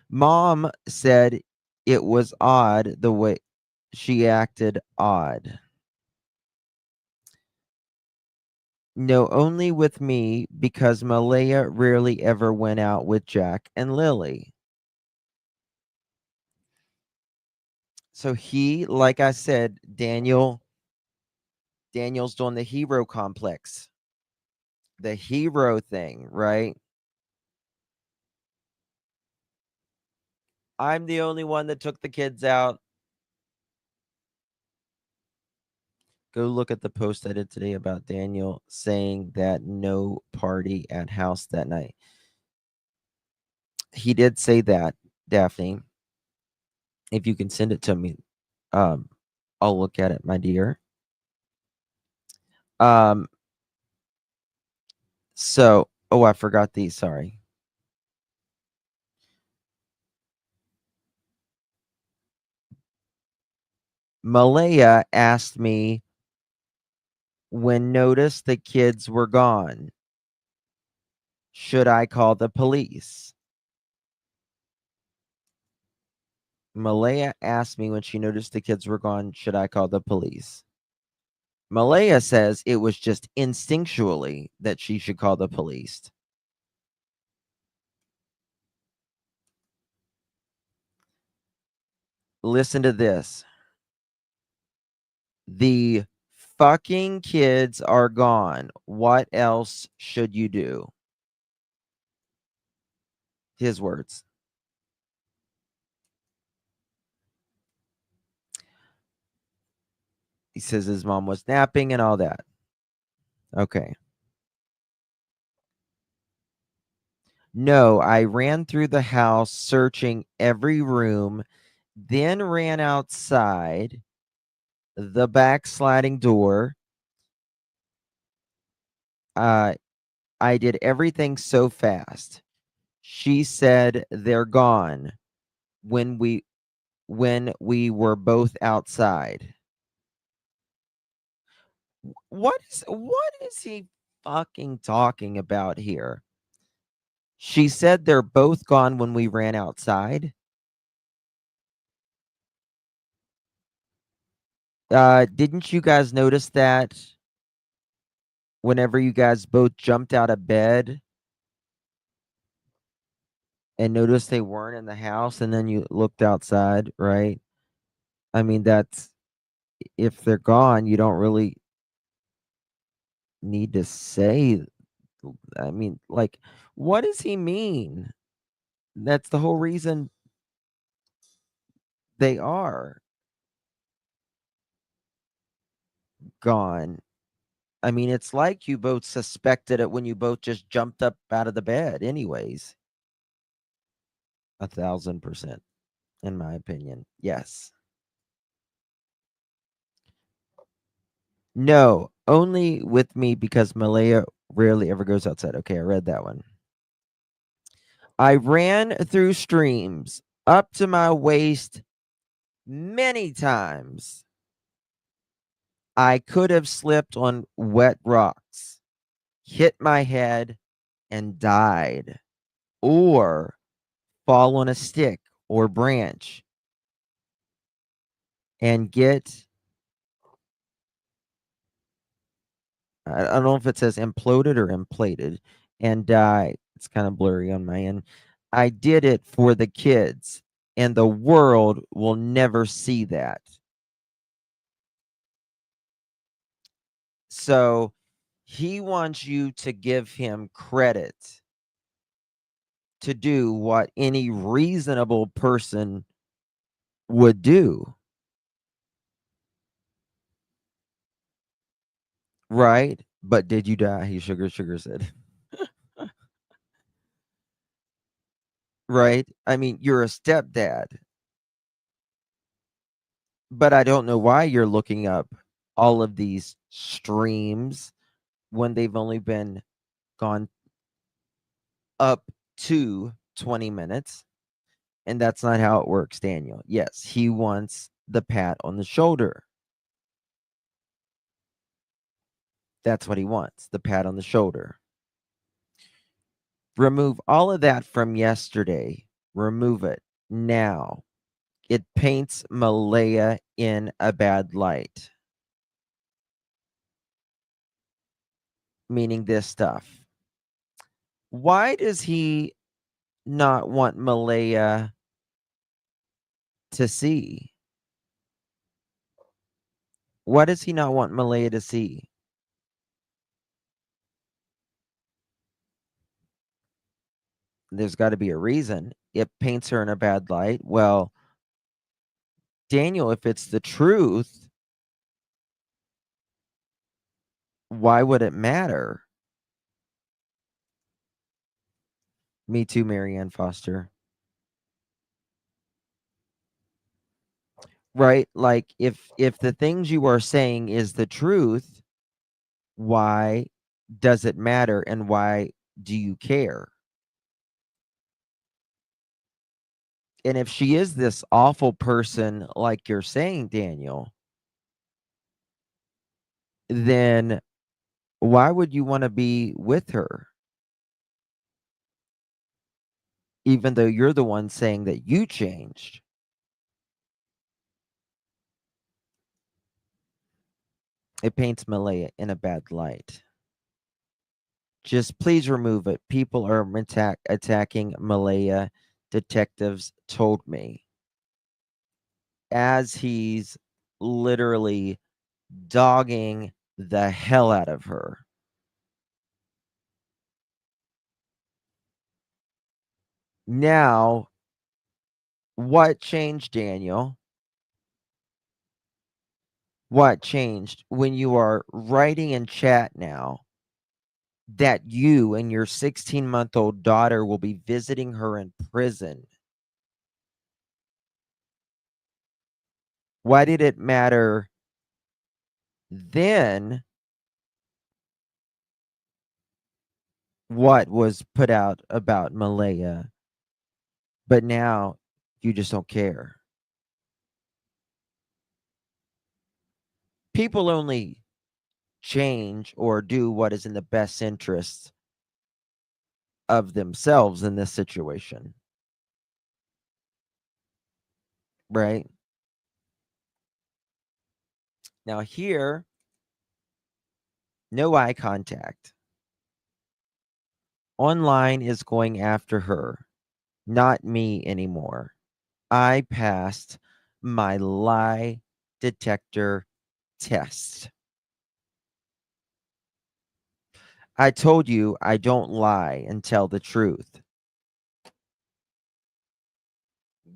Mom said it was odd the way she acted odd. No, only with me because Malehya rarely ever went out with Jack and Lilly. So he, like I said, Daniel's doing the hero complex. The hero thing, right? I'm the only one that took the kids out. Go look at the post I did today about Daniel saying that no party at house that night. He did say that, Daphne. If you can send it to me, I'll look at it, my dear. So, oh, I forgot these. Sorry. Malehya asked me when noticed the kids were gone, should I call the police? Malehya asked me when she noticed the kids were gone, should I call the police? Malehya says it was just instinctually that she should call the police. Listen to this. The fucking kids are gone. What else should you do? His words. He says his mom was napping and all that. Okay. No, I ran through the house searching every room, then ran outside the back sliding door. I did everything so fast. She said they're gone when we were both outside. What is he fucking talking about here? She said they're both gone when we ran outside. Didn't you guys notice that whenever you guys both jumped out of bed and noticed they weren't in the house and then you looked outside, right? I mean, that's, if they're gone, you don't really need to say, I mean, like, what does he mean? That's the whole reason they are gone. I mean, it's like you both suspected it when you both just jumped up out of the bed, anyways. 1,000%, in my opinion. Yes. No, only with me because Malehya rarely ever goes outside. Okay, I read that one. I ran through streams up to my waist many times. I could have slipped on wet rocks, hit my head, and died, or fall on a stick or branch and get, I don't know if it says imploded or implated, and die. It's kind of blurry on my end. I did it for the kids, and the world will never see that. So he wants you to give him credit to do what any reasonable person would do. Right? But did you die? He sugar said. Right? I mean, you're a stepdad. But I don't know why you're looking up all of these streams when they've only been gone up to 20 minutes. And that's not how it works, Daniel. Yes, he wants the pat on the shoulder. That's what he wants, the pat on the shoulder. Remove all of that from yesterday. Remove it now. It paints Malehya in a bad light. Meaning this stuff. Why does he not want Malehya to see? Why does he not want Malehya to see? There's got to be a reason. It paints her in a bad light. Well, Daniel, if it's the truth, why would it matter? Me too, Marianne Foster. Right? Like if the things you are saying is the truth, why does it matter and why do you care? And if she is this awful person like you're saying, Daniel, then why would you want to be with her? Even though you're the one saying that you changed. It paints Malehya in a bad light. Just please remove it. People are attacking Malehya. Detectives told me. As he's literally dogging the hell out of her. Now, what changed, Daniel? What changed when you are writing in chat now that you and your 16-month-old daughter will be visiting her in prison? Why did it matter then what was put out about Malehya, but now you just don't care? People only change or do what is in the best interest of themselves in this situation. Right? Now here, no eye contact. Online is going after her, not me anymore. I passed my lie detector test. I told you I don't lie and tell the truth.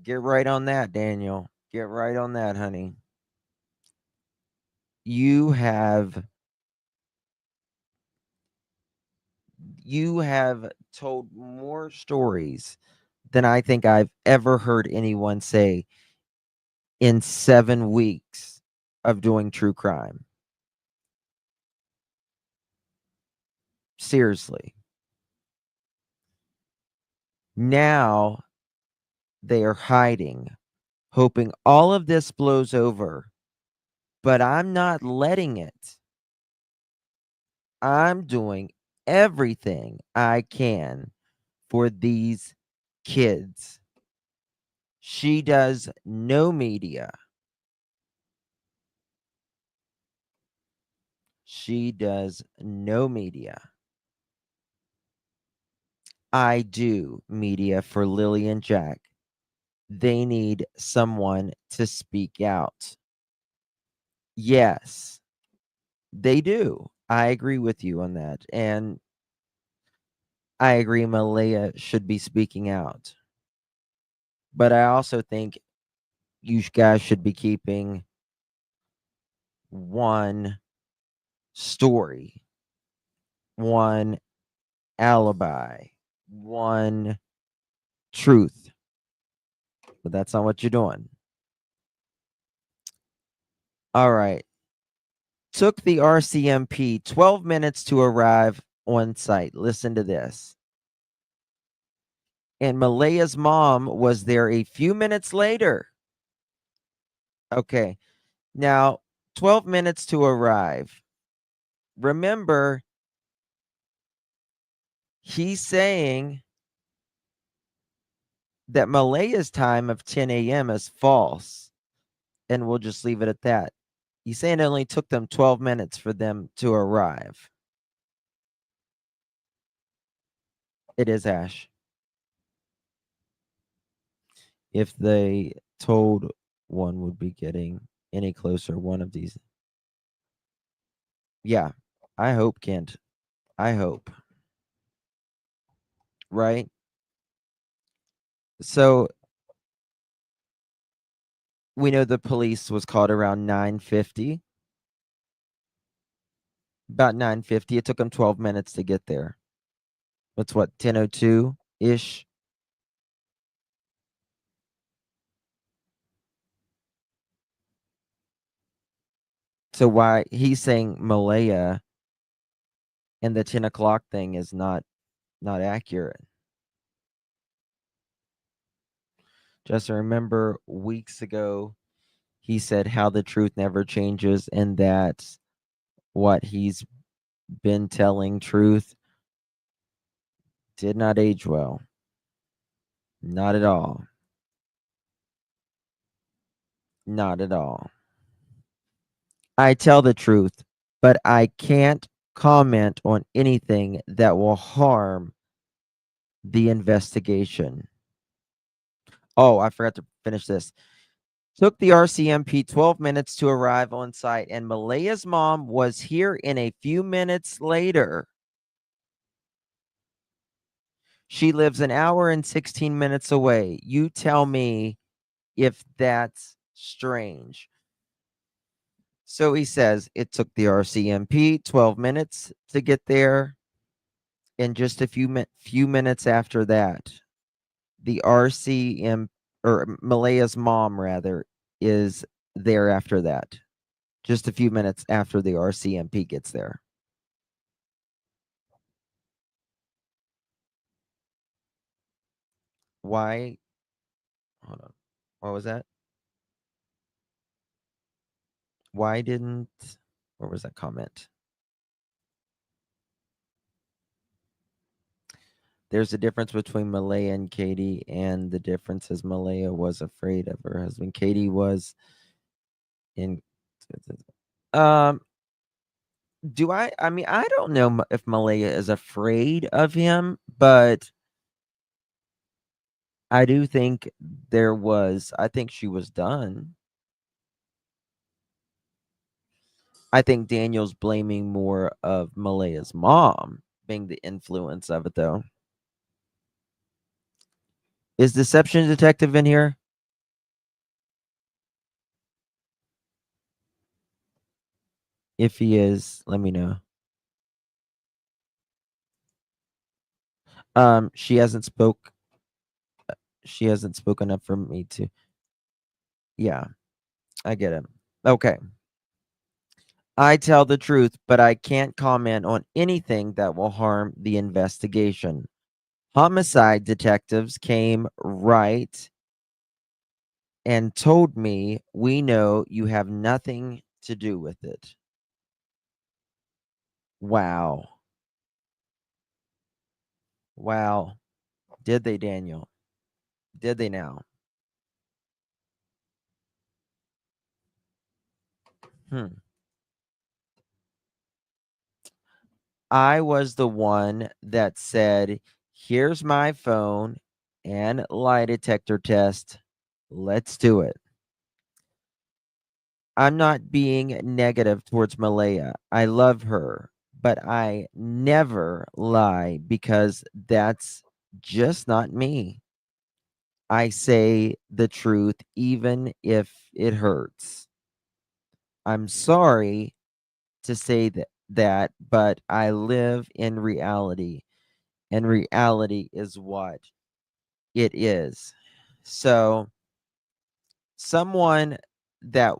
Get right on that, Daniel. Get right on that, honey. You have told more stories than I think I've ever heard anyone say in 7 weeks of doing true crime. Seriously. Now they are hiding, hoping all of this blows over, but I'm not letting it. I'm doing everything I can for these kids. She does no media. She does no media. I do media for Lilly and Jack. They need someone to speak out. Yes. They do. I agree with you on that. And I agree Malehya should be speaking out. But I also think you guys should be keeping one story, one alibi, one truth. But that's not what you're doing. All right. Took the RCMP 12 minutes to arrive on site. Listen to this. And Malehya's mom was there a few minutes later. Okay. Now, 12 minutes to arrive. Remember, he's saying that Malehya's time of 10 a.m. is false. And we'll just leave it at that. He's saying it only took them 12 minutes for them to arrive. It is Ash. If they told one would be getting any closer, one of these. Yeah, I hope, Kent. I hope. Right? So we know the police was called around 9:50. About 9:50. It took them 12 minutes to get there. That's what, 10:02-ish? So why he's saying Malehya and the 10 o'clock thing is not accurate. Just remember weeks ago, he said how the truth never changes and that what he's been telling truth did not age well. Not at all. Not at all. I tell the truth, but I can't comment on anything that will harm the investigation. Oh, I forgot to finish this. Took the RCMP 12 minutes to arrive on site, and Malehya's mom was here in a few minutes later. She lives an hour and 16 minutes away. You tell me if that's strange. So he says it took the RCMP 12 minutes to get there. And just a few minutes after that, the RCM or Malehya's mom rather is there after that. Just a few minutes after the RCMP gets there. Why? Hold on. What was that? Why didn't? Where was that comment? There's a difference between Malehya and Katie, and the difference is Malehya was afraid of her husband. Katie was in. Do I mean, I don't know if Malehya is afraid of him, but I do think I think she was done. I think Daniel's blaming more of Malehya's mom being the influence of it, though. Is Deception Detective in here? If he is, let me know. She hasn't spoken up for me to. Yeah, I get it. Okay. I tell the truth, but I can't comment on anything that will harm the investigation. Homicide detectives came right and told me, we know you have nothing to do with it. Wow. Wow. Did they, Daniel? Did they now? I was the one that said, here's my phone and lie detector test. Let's do it. I'm not being negative towards Malehya. I love her, but I never lie because that's just not me. I say the truth even if it hurts. I'm sorry to say that, but I live in reality, and reality is what it is. So, someone that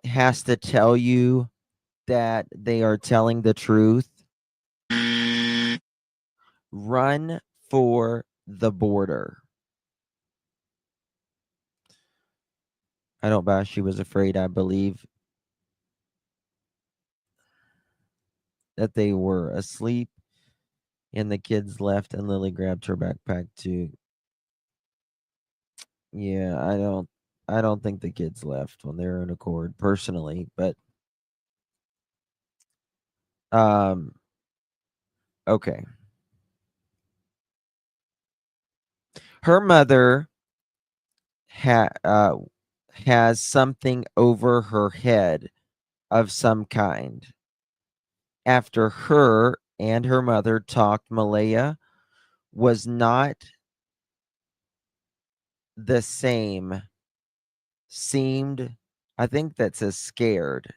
has to tell you that they are telling the truth, run for the border. I don't buy she was afraid. I believe that they were asleep and the kids left and Lily grabbed her backpack too. Yeah, I don't think the kids left on their own accord personally, but um okay. Her mother ha- uh, has something over her head of some kind. After her and her mother talked, Malehya was not the same. Seemed, I think that says scared.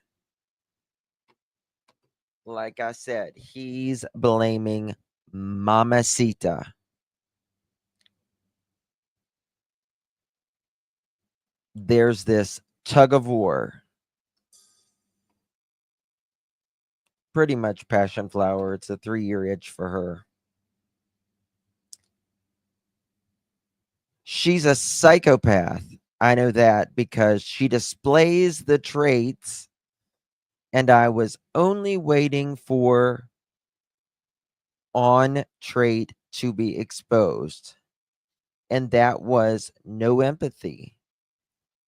Like I said, he's blaming Mamacita. There's this tug of war. Pretty much passion flower. It's a 3-year itch for her. She's a psychopath. I know that because she displays the traits, and I was only waiting for on trait to be exposed, and that was no empathy.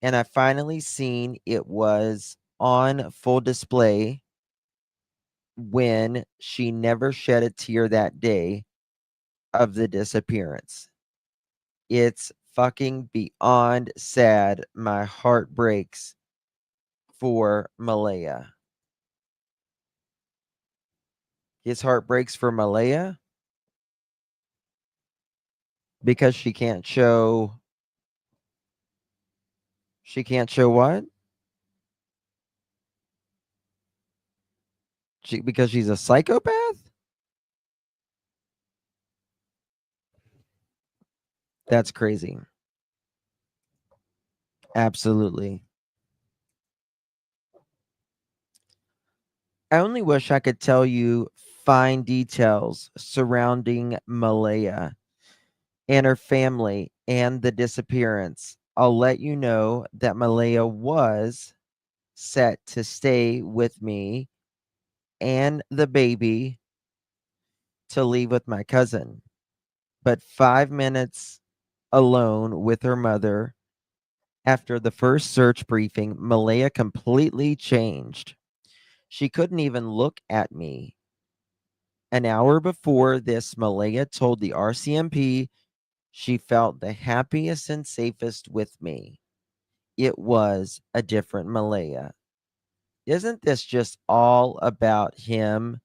And I finally seen it was on full display when she never shed a tear that day of the disappearance. It's fucking beyond sad. My heart breaks for Malehya. His heart breaks for Malehya because she can't show what? Because she's a psychopath? That's crazy. Absolutely. I only wish I could tell you fine details surrounding Malehya and her family and the disappearance. I'll let you know that Malehya was set to stay with me and the baby to leave with my cousin. But 5 minutes alone with her mother after the first search briefing, Malehya completely changed. She couldn't even look at me. An hour before this, Malehya told the RCMP she felt the happiest and safest with me. It was a different Malehya. Isn't this just all about him?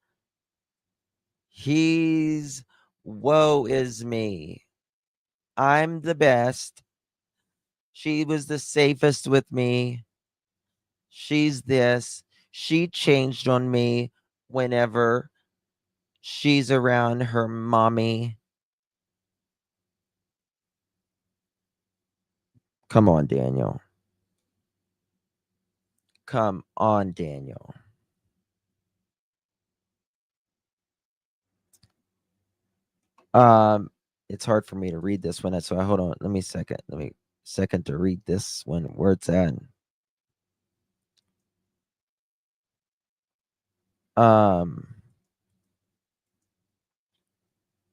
He's woe is me. I'm the best. She was the safest with me. She's this. She changed on me whenever she's around her mommy. Come on, Daniel. Come on, Daniel. Um, it's hard for me to read this one, so I hold on. Let me second to read this one where it's at. Um,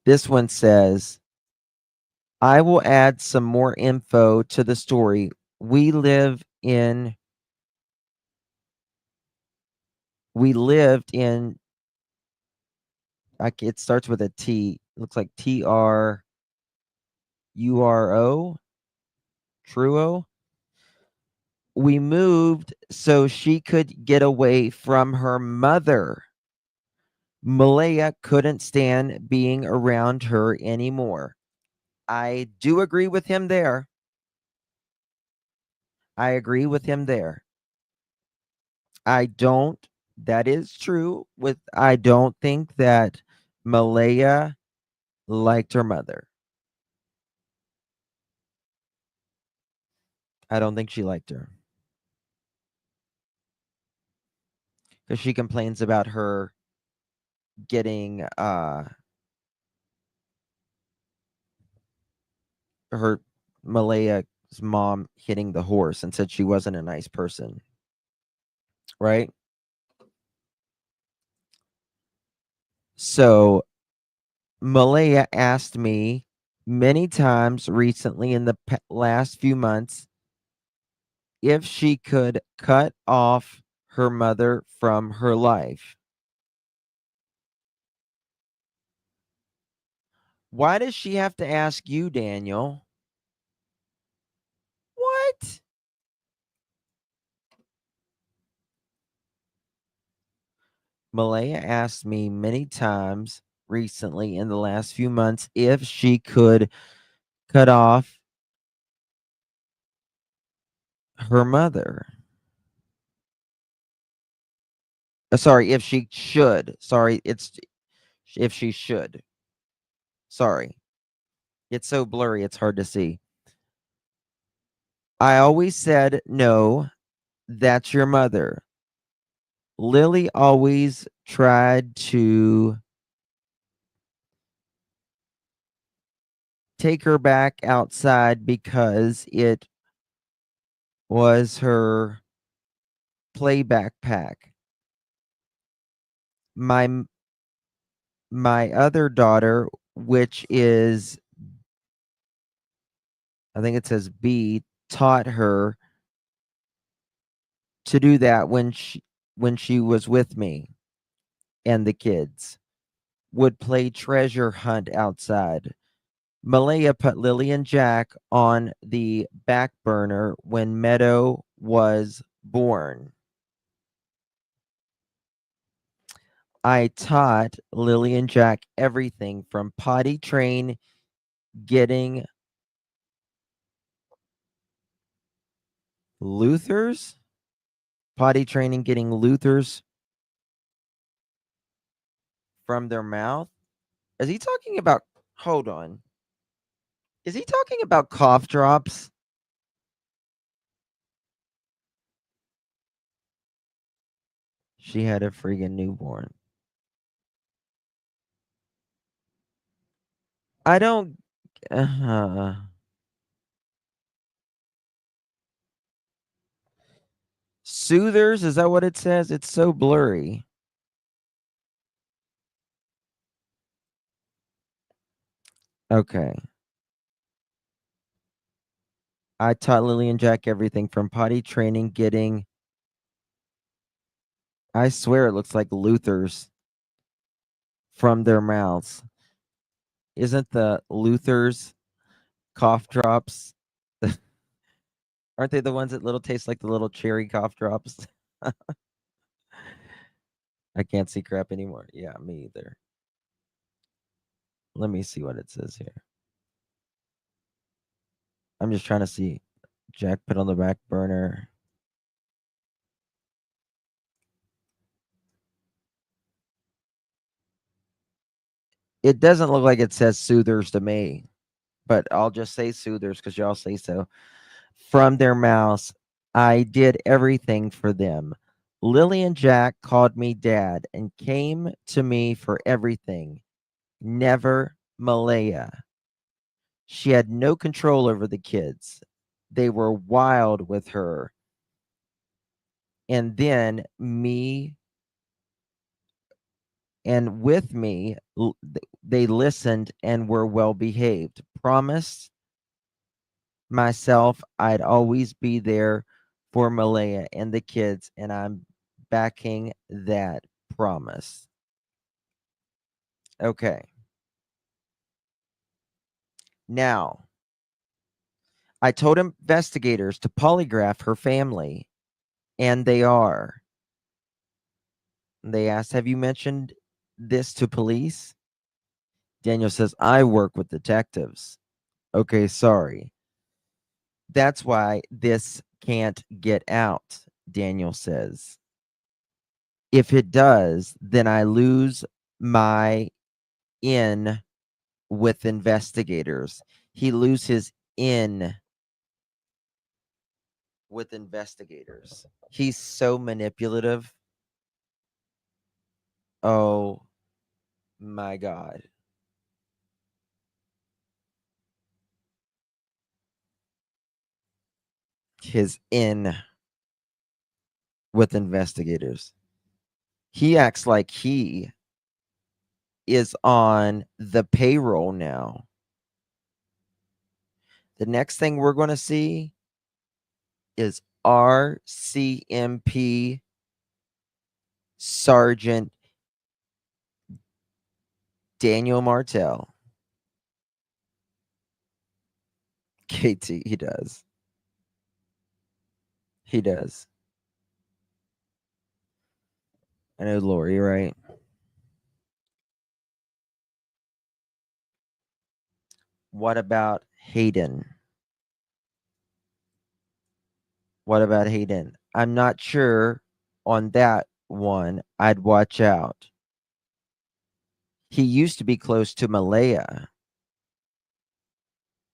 this one says, I will add some more info to the story. We lived in it starts with a T. Looks like TRURO. Truo. We moved so she could get away from her mother. Malehya couldn't stand being around her anymore. I do agree with him there. I agree with him there. I don't, that is true. I don't think that Malehya liked her mother. I don't think she liked her. Because she complains about her getting her Malehya's mom hitting the horse and said she wasn't a nice person. Right? So Malehya asked me many times recently in the last few months if she could cut off her mother from her life. Why does she have to ask you, Daniel? What? Malehya asked me many times recently in the last few months if she could cut off her mother. Sorry, if she should. Sorry, it's if she should. Sorry. It's so blurry, it's hard to see. I always said, no, that's your mother. Lilly always tried to take her back outside because it was her play backpack. My other daughter, which is, I think it says B, taught her to do that when she was with me and the kids would play treasure hunt outside. Malehya put Lilly and Jack on the back burner when Meadow was born. I taught Lilly and Jack everything from potty train, getting Luthers, potty training, getting Luthers from their mouth. Is he talking about, hold on. Is he talking about cough drops? She had a freaking newborn. I don't. Soothers, is that what it says? It's so blurry. Okay. I taught Lilly and Jack everything from potty training, getting. I swear it looks like Luther's from their mouths. Isn't the Luther's cough drops? Aren't they the ones that little taste like the little cherry cough drops? I can't see crap anymore. Yeah, me either. Let me see what it says here. I'm just trying to see. Jack put on the back burner. It doesn't look like it says soothers to me, but I'll just say soothers because y'all say so. From their mouths, I did everything for them. Lilly and Jack called me dad and came to me for everything. Never Malehya. She had no control over the kids. They were wild with her. And then me and with me, they listened and were well behaved. Promised myself I'd always be there for Malehya and the kids, and I'm backing that promise. Okay. Now, I told investigators to polygraph her family, and they are. They asked, have you mentioned this to police? Daniel says, I work with detectives. Okay, sorry. That's why this can't get out, Daniel says. If it does, then I lose my in with investigators. He loses his in with investigators. He's so manipulative. Oh my God. His in with investigators. He acts like he is on the payroll now. The next thing we're going to see is RCMP Sergeant Daniel Martell. KT, he does. He does. I know, Lori, right? What about Hayden? What about Hayden? I'm not sure on that one. I'd watch out. He used to be close to Malehya.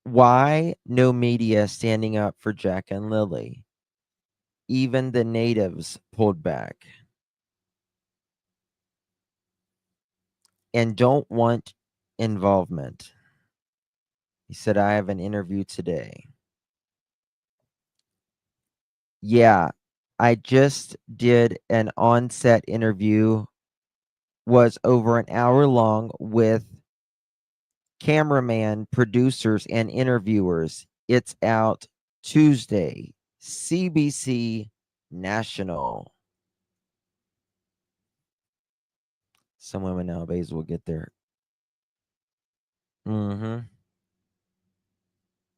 Why no media standing up for Jack and Lilly? Even the natives pulled back and don't want involvement. He said, I have an interview today. Yeah, I just did an on-set interview, was over an hour long with cameraman, producers, and interviewers. It's out Tuesday, CBC National. Some women nowadays will get there.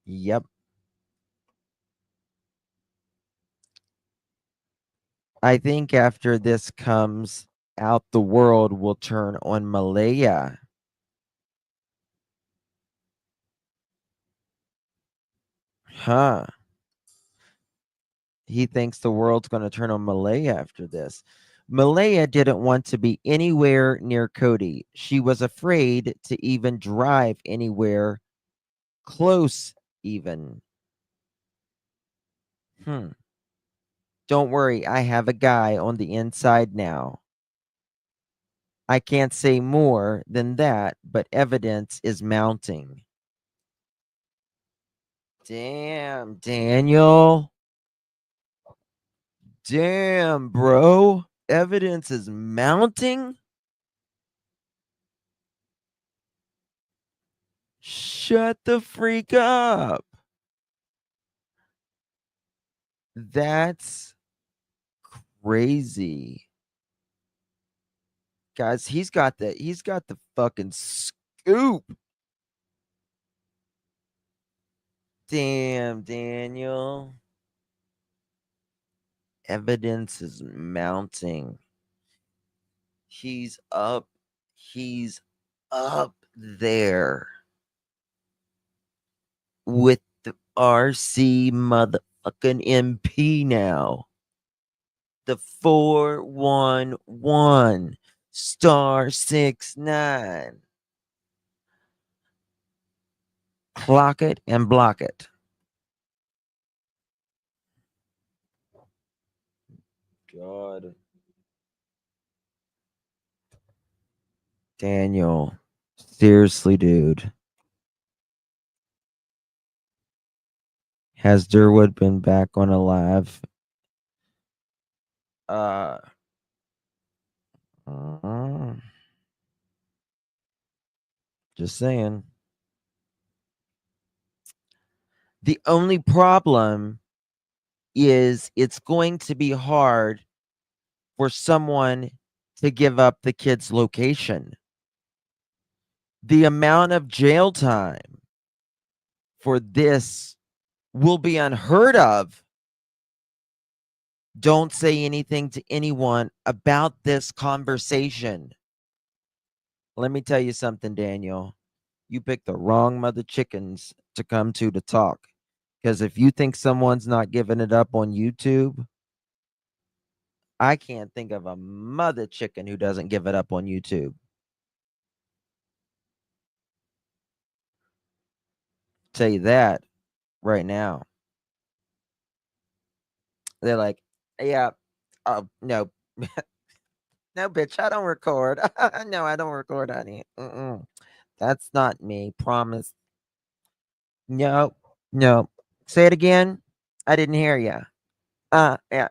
Yep. I think after this comes out, the world will turn on Malehya. Huh. He thinks the world's going to turn on Malehya after this. Malehya didn't want to be anywhere near Cody. She was afraid to even drive anywhere close, even. Don't worry, I have a guy on the inside now. I can't say more than that, but evidence is mounting. Damn, Daniel. Damn, bro. Evidence is mounting? Shut the freak up. That's crazy. Guys, he's got the fucking scoop. Damn, Daniel. Evidence is mounting. He's up there with the RC motherfucking MP now. The 411 *69. Clock it and block it. God. Daniel. Seriously, dude. Has Durwood been back on a live? Just saying. The only problem is it's going to be hard for someone to give up the kid's location. The amount of jail time for this will be unheard of. Don't say anything to anyone about this conversation. Let me tell you something, Daniel. You picked the wrong mother chickens to come to talk. Because if you think someone's not giving it up on YouTube, I can't think of a mother chicken who doesn't give it up on YouTube. Tell you that right now. They're like, yeah, oh, no. No, bitch, I don't record. No, I don't record, honey. That's not me. Promise. No, no. Say it again. I didn't hear you. Yeah.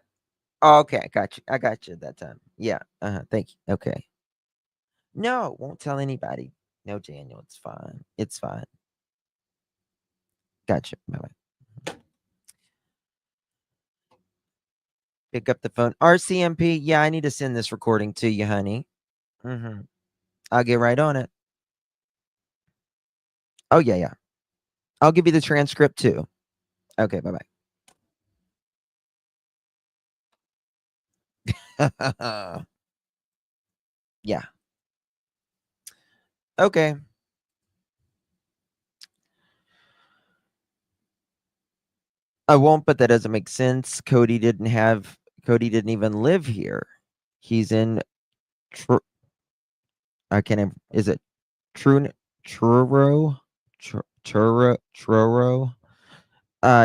Oh, okay, I got you. I got you that time. Yeah. Thank you. Okay. No, won't tell anybody. No, Daniel, it's fine. It's fine. Gotcha. Bye-bye. Pick up the phone. RCMP. Yeah, I need to send this recording to you, honey. I'll get right on it. Oh, yeah, yeah. I'll give you the transcript too. Okay, bye-bye. Yeah. Okay. I won't, but that doesn't make sense. Cody didn't even live here. He's in I can't. Is it Truro? Truro?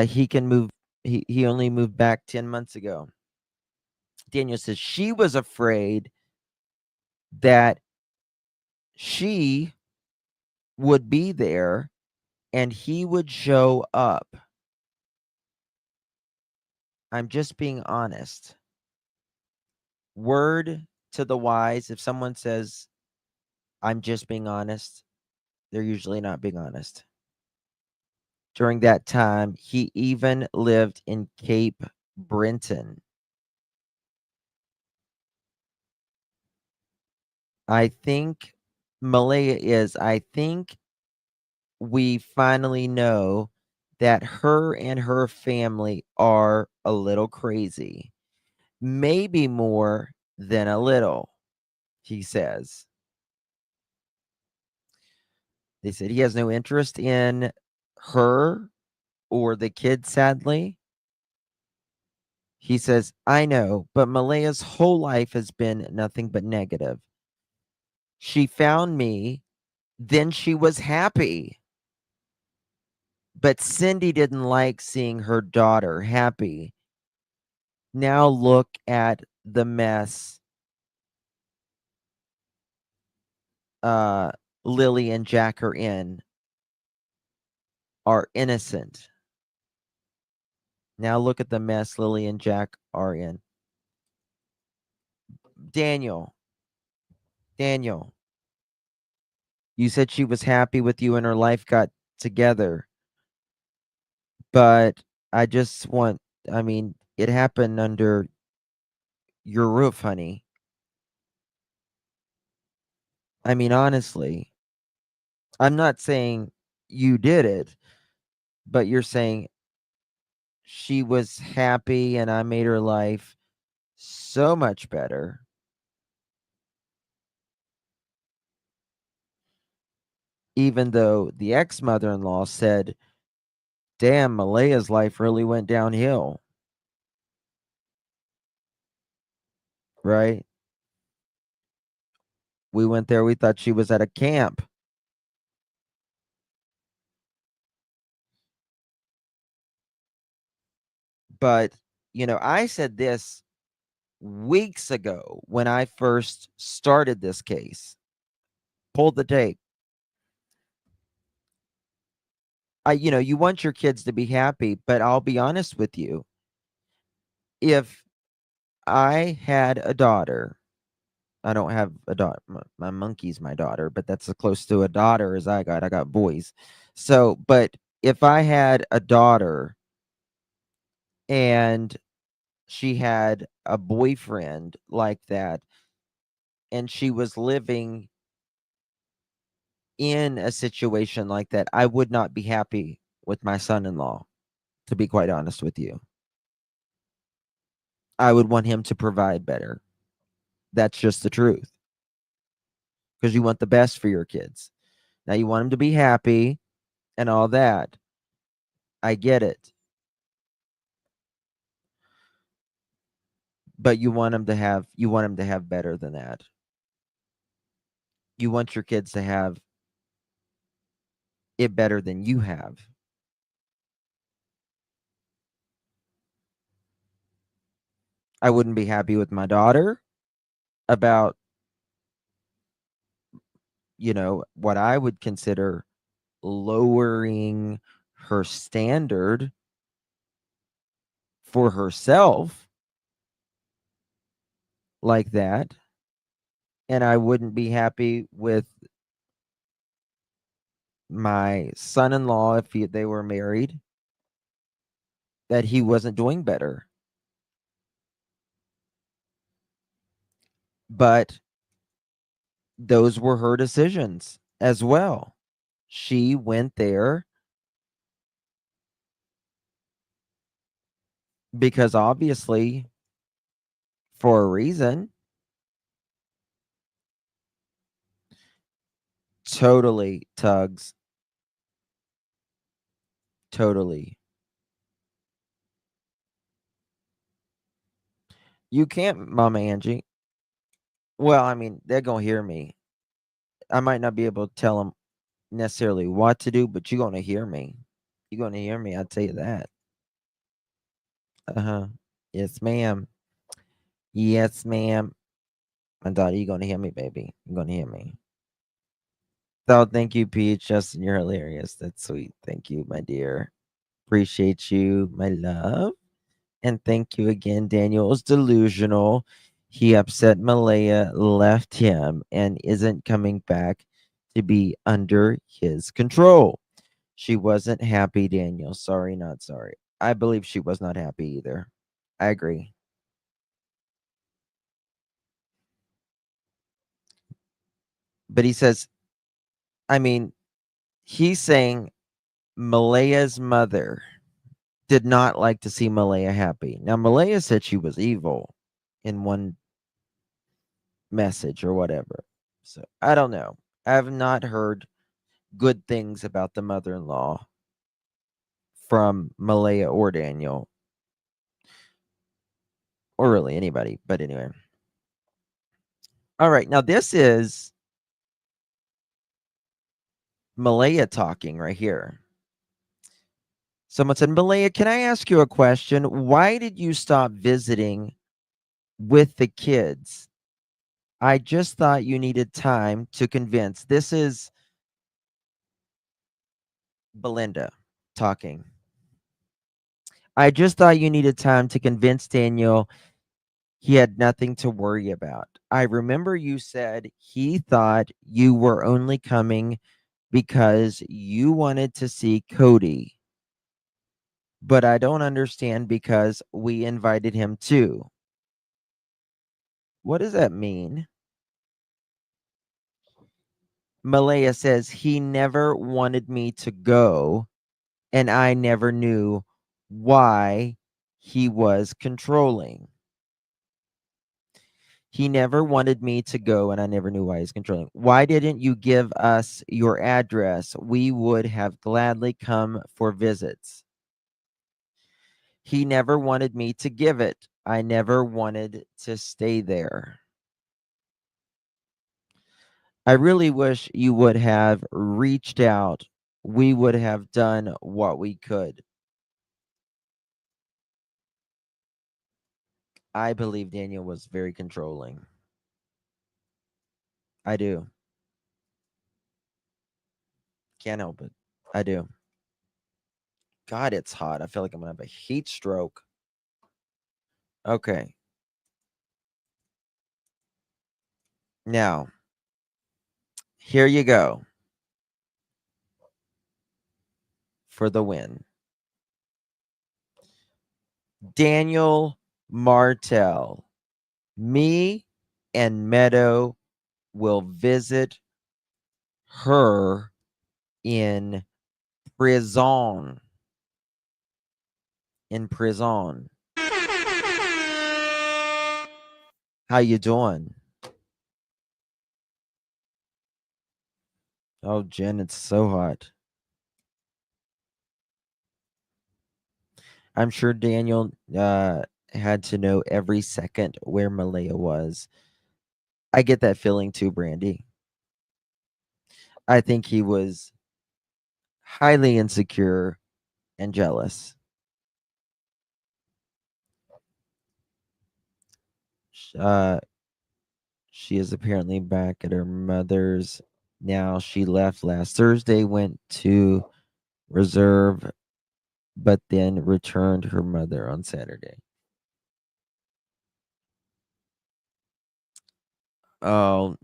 He can move. He only moved back 10 months ago. Daniel says she was afraid that she would be there and he would show up. I'm just being honest. Word to the wise, if someone says, I'm just being honest, they're usually not being honest. During that time, he even lived in Cape Breton. I think I think we finally know that her and her family are a little crazy. Maybe more than a little, he says. They said he has no interest in her or the kids, sadly. He says, I know, but Malehya's whole life has been nothing but negative. She found me, then she was happy. But Cindy didn't like seeing her daughter happy. Now look at the mess Lilly and Jack are innocent. Now look at the mess Lilly and Jack are in. Daniel, you said she was happy with you and her life got together. But it happened under your roof, honey. I mean, honestly, I'm not saying you did it, but you're saying she was happy and I made her life so much better. Even though the ex-mother-in-law said, damn, Malehya's life really went downhill. Right? We went there, we thought she was at a camp. But, I said this weeks ago when I first started this case. Pulled the tape. You want your kids to be happy, but I'll be honest with you. If I had a daughter, I don't have a daughter. My monkey's my daughter, but that's as close to a daughter as I got. I got boys. So, but if I had a daughter and she had a boyfriend like that, and she was living in a situation like that, I would not be happy with my son-in-law. to be quite honest with you. I would want him to provide better. That's just the truth. Because you want the best for your kids. Now you want them to be happy and all that. I get it. But you want them to have better than that. You want your kids to have it better than you have. I wouldn't be happy with my daughter about, what I would consider lowering her standard for herself like that. And I wouldn't be happy with my son-in-law if they were married, that he wasn't doing better. But those were her decisions as well. She went there because obviously for a reason. Totally, Tugs. Totally. You can't, Mama Angie. Well, I mean, they're going to hear me. I might not be able to tell them necessarily what to do, but you're going to hear me. You're going to hear me. I'll tell you that. Uh-huh. Yes, ma'am. Yes, ma'am. My daughter, you're going to hear me, baby. You're going to hear me. So thank you, Peach. Justin, you're hilarious. That's sweet. Thank you, my dear. Appreciate you, my love. And thank you again. Daniel is delusional. He upset Malehya, left him, and isn't coming back to be under his control. She wasn't happy, Daniel. Sorry, not sorry. I believe she was not happy either. I agree. But he says, I mean, he's saying Malehya's mother did not like to see Malehya happy. Now, Malehya said she was evil in one message or whatever. So I don't know. I have not heard good things about the mother-in-law from Malehya or Daniel, or really anybody. But anyway. All right. Now this is Malehya talking right here. Someone said, Malehya, can I ask you a question? Why did you stop visiting with the kids? I just thought you needed time to convince. This is Belinda talking. I just thought you needed time to convince Daniel he had nothing to worry about. I remember you said he thought you were only coming because you wanted to see Cody. But I don't understand because we invited him too. What does that mean? Malehya says he never wanted me to go, and I never knew why he was controlling. He never wanted me to go, and I never knew why he's controlling. Why didn't you give us your address? We would have gladly come for visits. He never wanted me to give it. I never wanted to stay there. I really wish you would have reached out. We would have done what we could. I believe Daniel was very controlling. I do. Can't help it. I do. God, it's hot. I feel like I'm going to have a heat stroke. Okay. Now, here you go. For the win. Daniel Martell. Me and Meadow will visit her in prison. in prison. How you doing? Oh, Jen, it's so hot. I'm sure Daniel had to know every second where Malehya was. I get that feeling too, Brandy. I think he was highly insecure and jealous. Uh, she is apparently back at her mother's now. She left last Thursday, went to reserve, but then returned her mother on Saturday. Oh,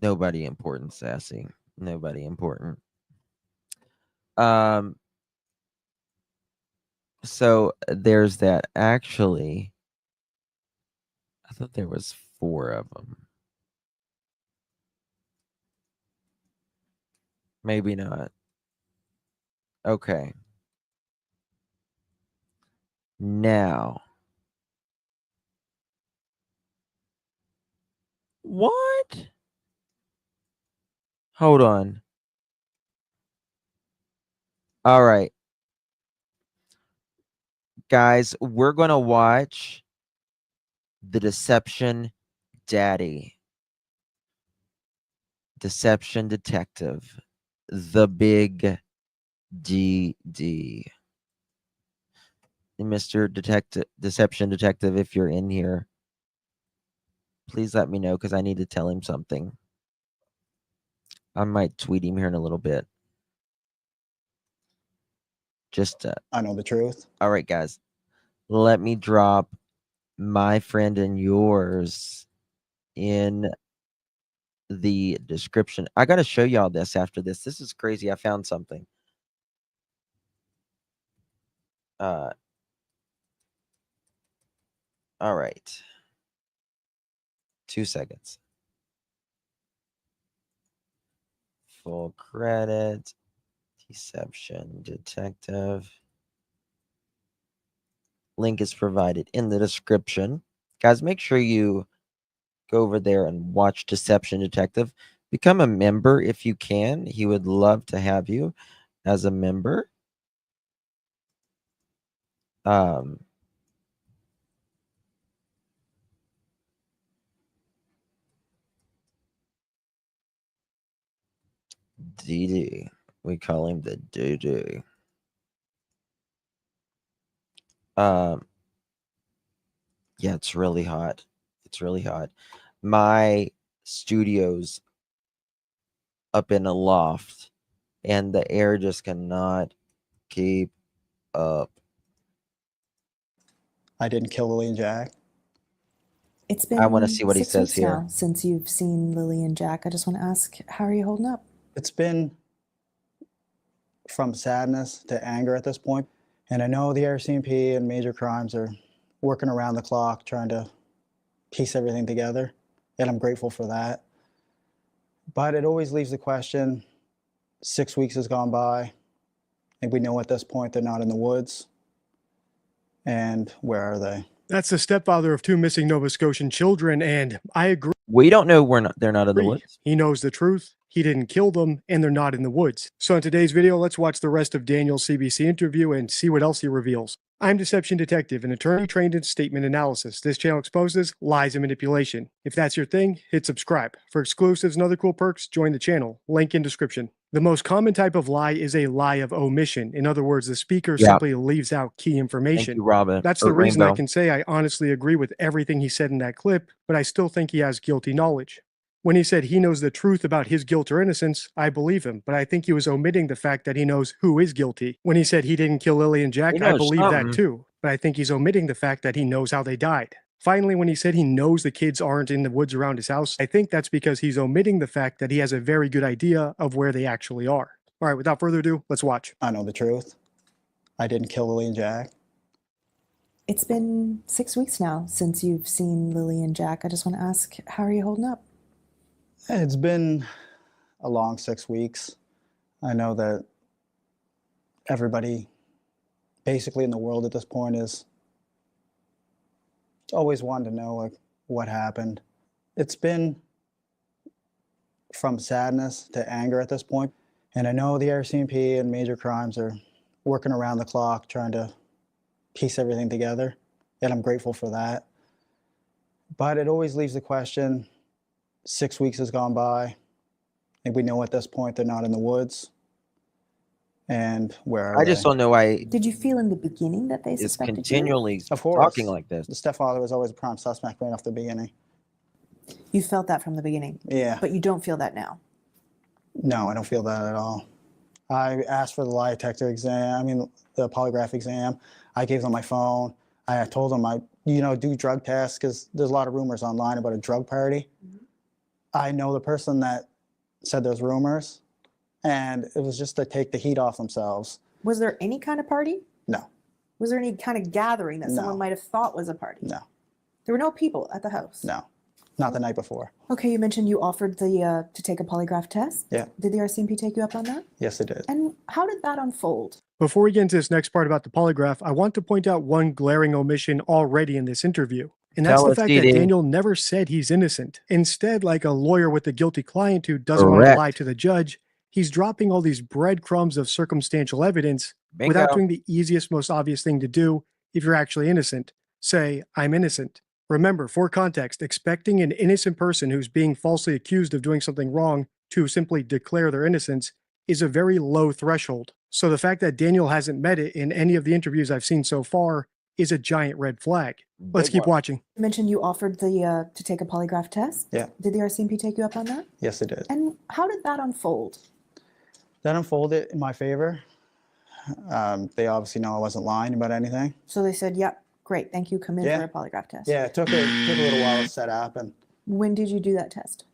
nobody important, Sassy. Nobody important. Um, so there's that. Actually, I thought there was 4 of them. Maybe not. Okay. Now. What? Hold on. All right. Guys, we're going to watch The Deception Daddy. Deception Detective. The Big DD. Mr. Deception Detective, if you're in here, please let me know because I need to tell him something. I might tweet him here in a little bit. Just I know the truth. all right, guys. Let me drop my friend and yours in the description. I got to show y'all this after this. This is crazy. I found something. All right. 2 seconds. Full credit. Deception Detective. Link is provided in the description. Guys, make sure you go over there and watch Deception Detective. Become a member if you can. He would love to have you as a member. DD. We call him the DD. Yeah, it's really hot. It's really hot. My studio's up in a loft, and the air just cannot keep up. I didn't kill Lilly and Jack. It's been I wanna see what he 6 says weeks here. now since you've seen Lilly and Jack. I just want to ask, how are you holding up? It's been from sadness to anger at this point. And I know the RCMP and major crimes are working around the clock trying to piece everything together. And I'm grateful for that. But it always leaves the question, 6 weeks has gone by, and we know at this point they're not in the woods. And where are they? That's the stepfather of 2 missing Nova Scotian children, and I agree. We don't know they're not in the woods. He knows the truth. He didn't kill them, and they're not in the woods. So in today's video, let's watch the rest of Daniel's CBC interview and see what else he reveals. I'm Deception Detective, an attorney trained in statement analysis. This channel exposes lies and manipulation. If that's your thing, hit subscribe. For exclusives and other cool perks, join the channel. Link in description. The most common type of lie is a lie of omission. In other words, the speaker simply leaves out key Thank information. you, Robin. That's or the reason I Rainbow. can say I honestly agree with everything he said in that clip, but I still think he has guilty knowledge. When he said he knows the truth about his guilt or innocence, I believe him, but I think he was omitting the fact that he knows who is guilty. When he said he didn't kill Lilly and Jack, He I knows believe something. that too, but I think he's omitting the fact that he knows how they died. Finally, when he said he knows the kids aren't in the woods around his house, I think that's because he's omitting the fact that he has a very good idea of where they actually are. All right, without further ado, let's watch. I know the truth. I didn't kill Lilly and Jack. It's been 6 weeks now since you've seen Lilly and Jack. I just want to ask, how are you holding up? It's been a long 6 weeks. I know that everybody basically in the world at this point is always wanted to know like what happened. It's been from sadness to anger at this point. And I know the RCMP and major crimes are working around the clock trying to piece everything together, and I'm grateful for that. But it always leaves the question, 6 weeks has gone by, and we know at this point they're not in the woods. And where are I they? just don't know why Did you feel in the beginning that they is suspected continually Of course. talking like this. The stepfather was always a prime suspect right off the beginning. you? You felt that from the beginning, Yeah. but you don't feel that now. No, I don't feel that at all. I asked for the lie detector exam, the polygraph exam. I gave them my phone. I told them I, do drug tests because there's a lot of rumors online about a drug party. I know the person that said those rumors, and it was just to take the heat off themselves. Was there any kind of party? No, Was there any kind of gathering that No. someone might have thought was a party? no, There were no people at the house? no, not the night before. Okay, you mentioned you offered to take a polygraph test. Yeah. Did the RCMP take you up on that? Yes, it did. And how did that unfold? Before we get into this next part about the polygraph, I want to point out one glaring omission already in this interview. And that's Tell the us, fact Dee that Dee. Daniel never said he's innocent. Instead, like a lawyer with a guilty client who doesn't want to Correct. lie to the judge, he's dropping all these breadcrumbs of circumstantial evidence without Bingo. doing the easiest, most obvious thing to do if you're actually innocent. Say, I'm innocent. Remember, for context, expecting an innocent person who's being falsely accused of doing something wrong to simply declare their innocence is a very low threshold. So the fact that Daniel hasn't met it in any of the interviews I've seen so far is a giant red flag. Let's Big keep one. watching. You mentioned you offered to take a polygraph test. Yeah. Did the RCMP take you up on that? Yes, it did. And how did that unfold? That unfolded in my favor. They obviously know I wasn't lying about anything. So they said, yep, great, thank you, come in Yeah. for a polygraph test. Yeah, it took a little while to set up, and When did you do that test?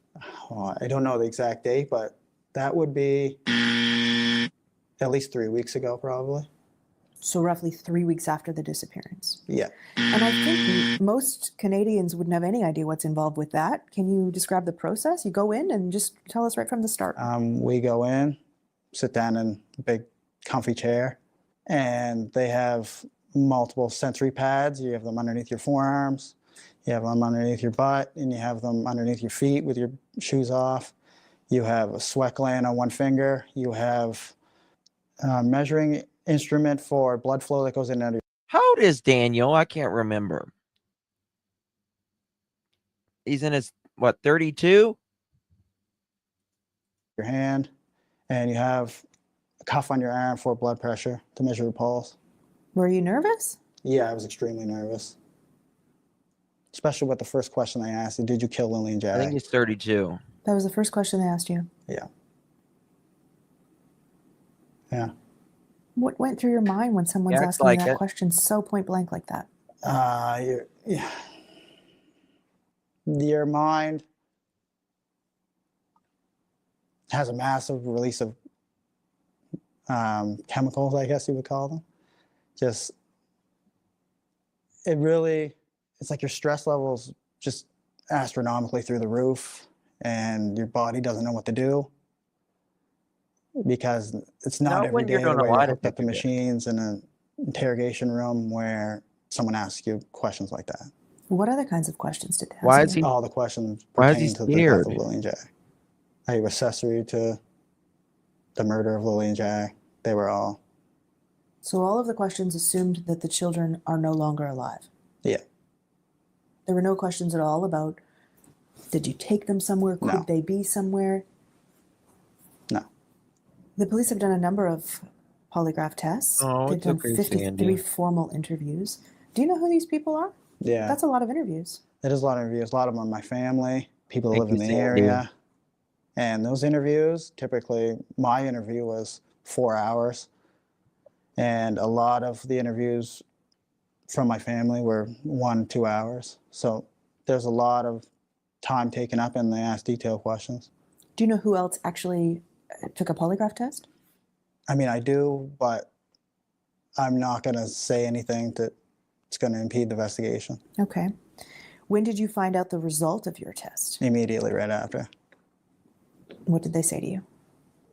I don't know the exact date, but that would be at least 3 weeks ago, probably. So roughly 3 weeks after the disappearance. Yeah. And I think most Canadians wouldn't have any idea what's involved with that. Can you describe the process? You go in and just tell us right from the start. We go in, sit down in a big comfy chair, and they have multiple sensory pads. You have them underneath your forearms, you have them underneath your butt, and you have them underneath your feet with your shoes off. You have a sweat gland on one finger. You have a measuring instrument for blood flow that goes in under How old is Daniel? I can't remember. He's in his, 32? your hand, and you have a cuff on your arm for blood pressure to measure your pulse. Were you nervous? Yeah, I was extremely nervous, especially with the first question they asked you, did you kill Lilly and I think Jack? he's 32. That was the first question they asked you. Yeah. Yeah. What went through your mind when someone's Acts asking like that it. question so point blank like that? Your mind has a massive release of chemicals, I guess you would call them. It's like your stress levels just astronomically through the roof, and your body doesn't know what to do because it's not Not every when day you're the gonna way lie you're to hooked up to people. machines in an interrogation room where someone asks you questions like that. What other kinds of questions did they ask Why is you? he? All the questions Why is he pertaining to the death scared? of Lilly and Jack. Are you accessory to the murder of Lilly and Jack? They were all, So all of the questions assumed that the children are no longer alive. yeah. There were no questions at all about, did you take them somewhere? Could No. they be somewhere? No. The police have done a number of polygraph tests. Oh, They've it's done okay, 53 Sandy. formal interviews. Do you know who these people are? Yeah. That's a lot of interviews. It is a lot of interviews. A lot of them are my family, people that Thank live in you, the Sandy. area. And those interviews, typically, my interview was 4 hours. And a lot of the interviews from my family were 1-2 hours. So there's a lot of time taken up, and they ask detailed questions. Do you know who else actually took a polygraph test? I do, but I'm not going to say anything that's going to impede the investigation. Okay. When did you find out the result of your test? Immediately right after. What did they say to you?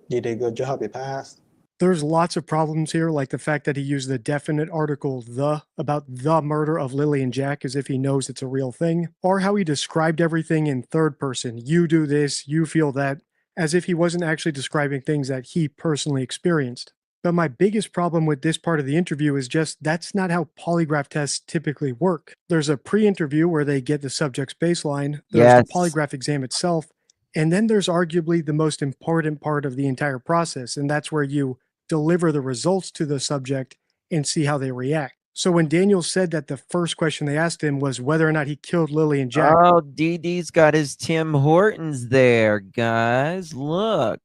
You did a good job, you passed. There's lots of problems here, like the fact that he used the definite article the about the murder of Lilly and Jack as if he knows it's a real thing, or how he described everything in third person. You do this, you feel that, as if he wasn't actually describing things that he personally experienced. But my biggest problem with this part of the interview is just that's not how polygraph tests typically work. There's a pre-interview where they get the subject's baseline, there's the Yes. polygraph exam itself, and then there's arguably the most important part of the entire process, and that's where you deliver the results to the subject and see how they react. So when Daniel said that the first question they asked him was whether or not he killed Lilly and Jack, Oh, DD's got his Tim Hortons there, guys. Look.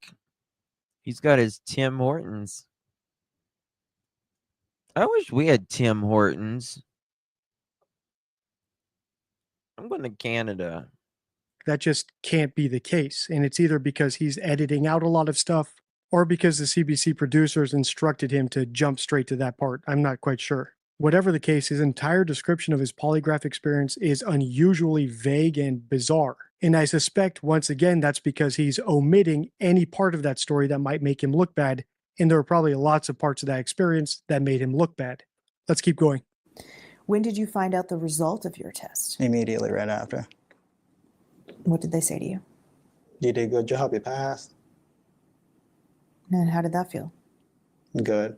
He's got his Tim Hortons. I wish we had Tim Hortons. I'm going to Canada. that just can't be the case. And it's either because he's editing out a lot of stuff or because the CBC producers instructed him to jump straight to that part. I'm not quite sure. Whatever the case, his entire description of his polygraph experience is unusually vague and bizarre. And I suspect, once again, that's because he's omitting any part of that story that might make him look bad. And there are probably lots of parts of that experience that made him look bad. Let's keep going. When did you find out the result of your test? Immediately right after. What did they say to you? You did a good job, you passed. And how did that feel? Good.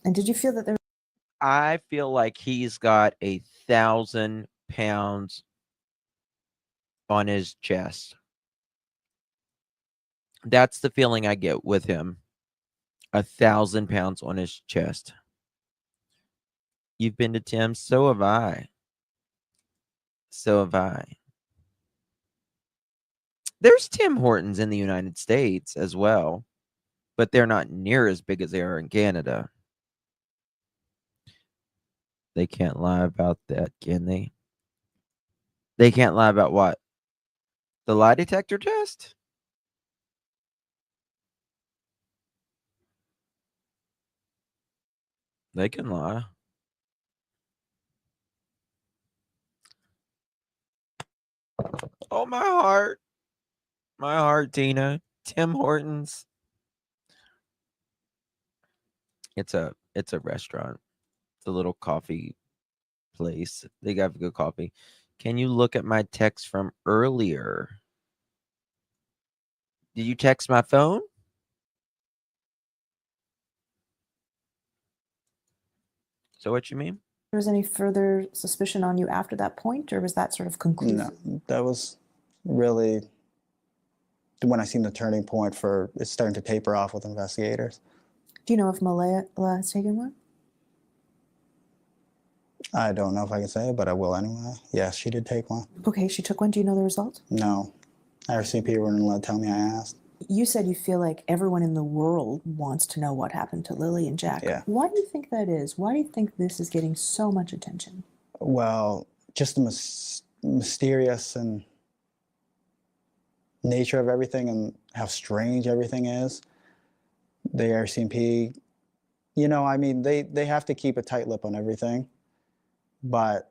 And did you feel that there I feel like he's got 1,000 pounds on his chest. That's the feeling I get with him. 1,000 pounds on his chest. You've been to Tim, so have I. So have I. There's Tim Hortons in the United States as well, but they're not near as big as they are in Canada. They can't lie about that, can they? They can't lie about what? The lie detector test? They can lie. Oh, my heart. My heart, Tina. Tim Hortons. It's a restaurant. It's a little coffee place. They got good coffee. Can you look at my text from earlier? Did you text my phone? So what you mean? was any further suspicion on you after that point, or was that sort of conclusive? No, that was really when I seen the turning point for it's starting to taper off with investigators. Do you know if Malehya has taken one? I don't know if I can say it, but I will anyway. Yes, she did take one. Okay, she took one. Do you know the result? No. RCMP wouldn't let tell me I asked. You said you feel like everyone in the world wants to know what happened to Lilly and Jack. Yeah. Why do you think that is? Why do you think this is getting so much attention? Well, just the mysterious and nature of everything and how strange everything is. The RCMP, you know, I mean, they have to keep a tight lip on everything, but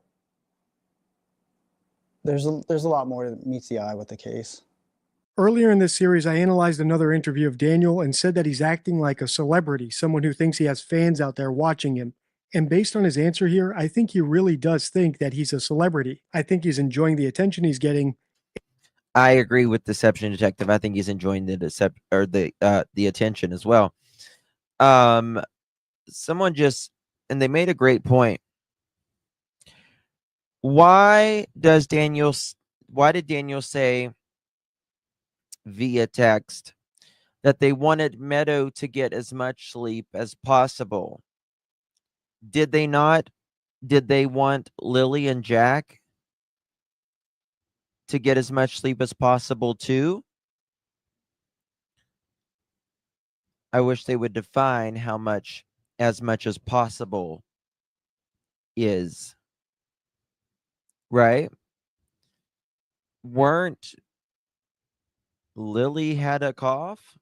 there's a lot more that meets the eye with the case. Earlier in this series, I analyzed another interview of Daniel and said that he's acting like a celebrity, someone who thinks he has fans out there watching him. And based on his answer here, I think he really does think that he's a celebrity. I think he's enjoying the attention he's getting. I agree with Deception Detective. I think he's enjoying the attention as well. Someone just, and they made a great point. Why did Daniel say via text that they wanted Meadow to get as much sleep as possible? Did they not? Did they want Lilly and Jack to get as much sleep as possible too? I wish they would define how much as possible is. Right? Weren't Lilly had a cough?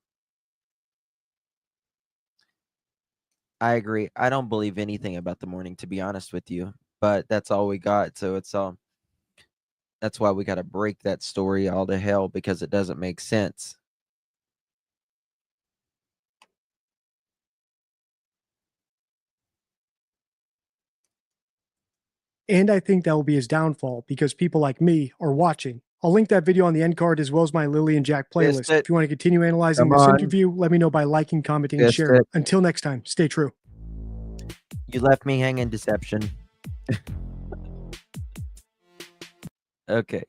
I agree. I don't believe anything about the morning, to be honest with you, but that's all we got. So that's why we got to break that story all to hell, because it doesn't make sense. And I think that will be his downfall because people like me are watching. I'll link that video on the end card as well as my Lilly and Jack Missed playlist. it. If you want to continue analyzing Come this on. interview, let me know by liking, commenting, and Missed sharing. it. Until next time, stay true. You left me hanging, Deception. Okay.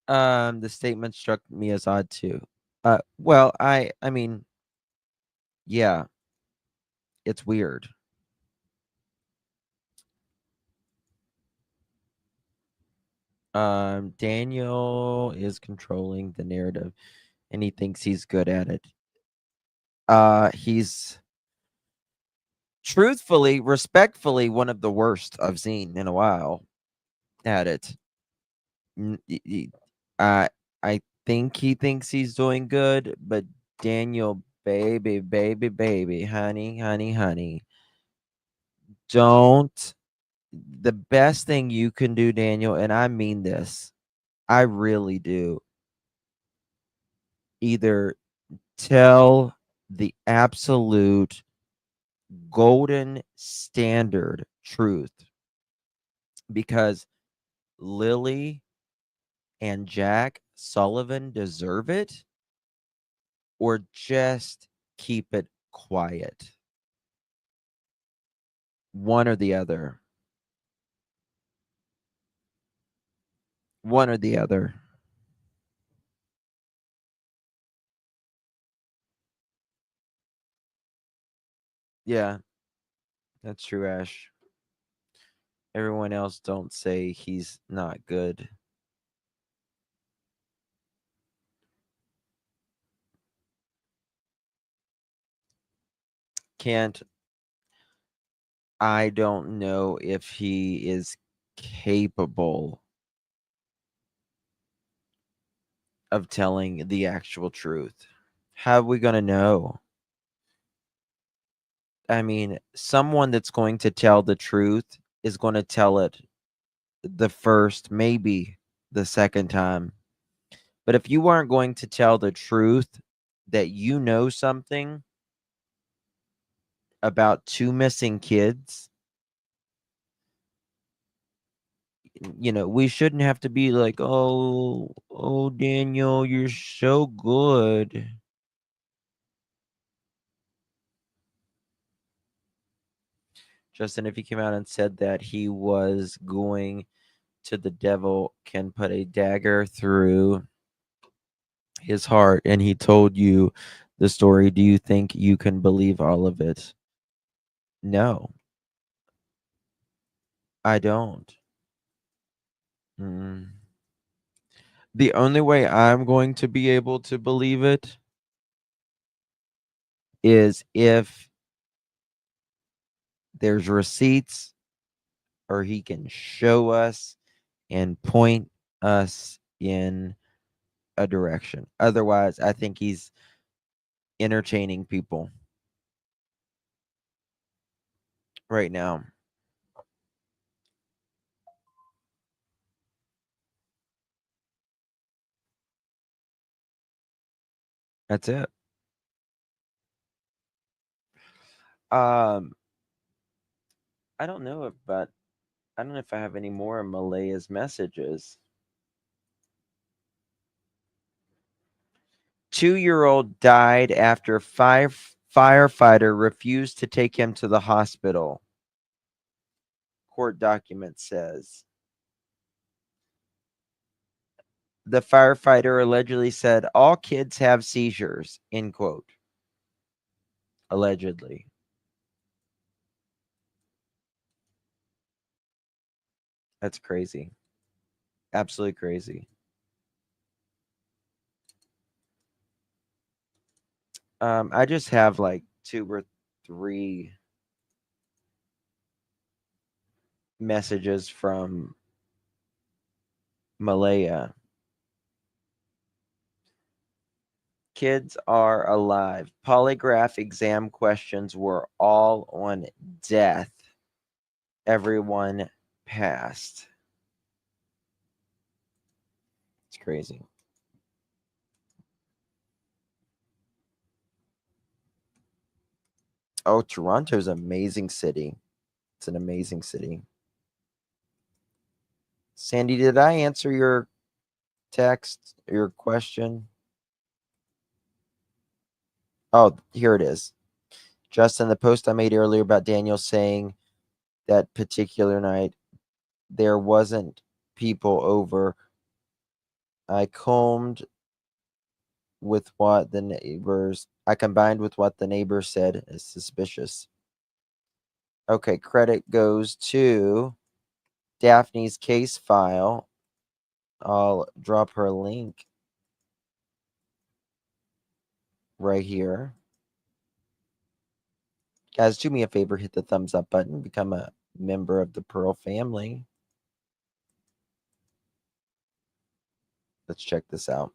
The statement struck me as odd too. Well, I mean, yeah, it's weird. Daniel is controlling the narrative and he thinks he's good at it. He's truthfully, respectfully, one of the worst I've seen in a while at it. I think he thinks he's doing good, but Daniel, baby, baby, baby, honey, honey, honey, don't. The best thing you can do, Daniel, and I mean this, I really do, either tell the absolute golden standard truth, because Lilly and Jack Sullivan deserve it, or just keep it quiet. One or the other. One or the other. Yeah, that's true, Ash. Everyone else don't say he's not good. Can't. I don't know if he is capable of telling the actual truth. How are we going to know? I mean, someone that's going to tell the truth is going to tell it the first, maybe the second time. But if you aren't going to tell the truth that you know something about 2 missing kids, we shouldn't have to be like, oh, Daniel, you're so good. Justin, if he came out and said that he was going to the devil, can put a dagger through his heart, and he told you the story, do you think you can believe all of it? No, I don't. Mm. The only way I'm going to be able to believe it is if there's receipts, or he can show us and point us in a direction. Otherwise, I think he's entertaining people right now. That's it. Um, I don't know if I have any more of Malehya's messages. 2-year-old died after firefighter refused to take him to the hospital. Court document says. The firefighter allegedly said, all kids have seizures, end quote. Allegedly. That's crazy. Absolutely crazy. I just have like 2 or 3 messages from Malehya. Kids are alive. Polygraph exam questions were all on death. Everyone passed. It's crazy. Oh, Toronto's an amazing city. It's an amazing city. Sandy, did I answer your text, your question? Oh, here it is. Justin, the post I made earlier about Daniel saying that particular night there wasn't people over. I combined with what the neighbors said is suspicious. Okay, credit goes to Daphne's case file. I'll drop her link right here. Guys, do me a favor, hit the thumbs up button, become a member of the Pearl family. Let's check this out.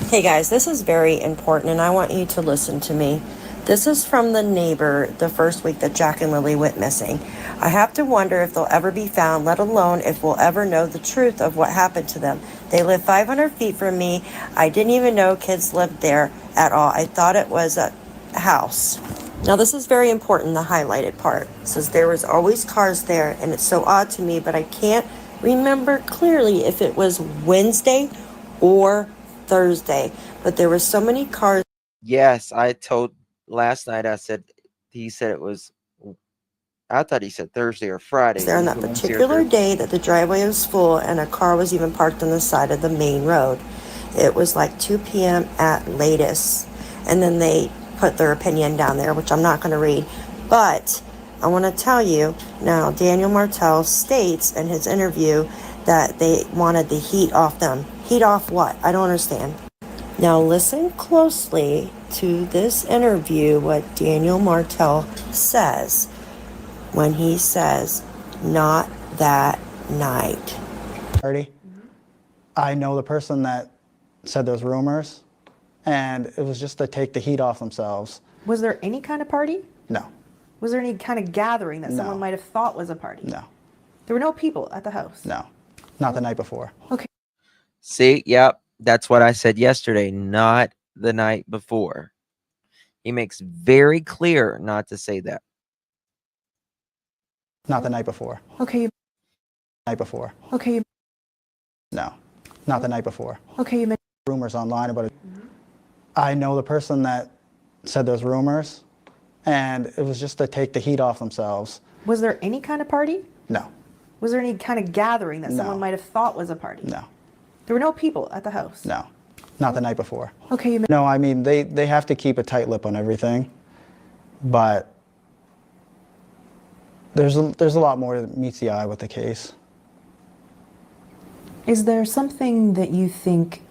Hey guys, this is very important and I want you to listen to me. This is from the neighbor the first week that Jack and Lily went missing. I have to wonder if they'll ever be found, let alone if we'll ever know the truth of what happened to them. They live 500 feet from me. I didn't even know kids lived there at all. I thought it was a house. Now this is very important, the highlighted part. It says there was always cars there and it's so odd to me, but I can't remember clearly if it was Wednesday or Thursday, but there were so many cars. Yes, I told last night, he said it was, I thought he said Thursday or Friday. There on that particular day that the driveway was full and a car was even parked on the side of the main road. It was like 2 p.m. at latest. And then they put their opinion down there, which I'm not going to read. But I want to tell you now, Daniel Martell states in his interview that they wanted the heat off them. Heat off what? I don't understand. Now listen closely to this interview, what Daniel Martell says when he says, not that night. Party. I know the person that said those rumors, and it was just to take the heat off themselves. Was there any kind of party? No, Was there any kind of gathering that No. someone might have thought was a party? no, There were no people at the house? no. Not the night before. Okay. See, yep, that's what I said yesterday, not the night before. He makes very clear not to say that. Not the night before. Okay. Night before. Okay. No, not the night before. Okay. You mentioned Rumors online about it. I know the person that said those rumors, and it was just to take the heat off themselves. Was there any kind of party? No, Was there any kind of gathering that No. someone might have thought was a party? no, There were no people at the house? no. Not the night before. Okay. No, I mean, they have to keep a tight lip on everything, but there's a lot more that meets the eye with the case. Is there something that you think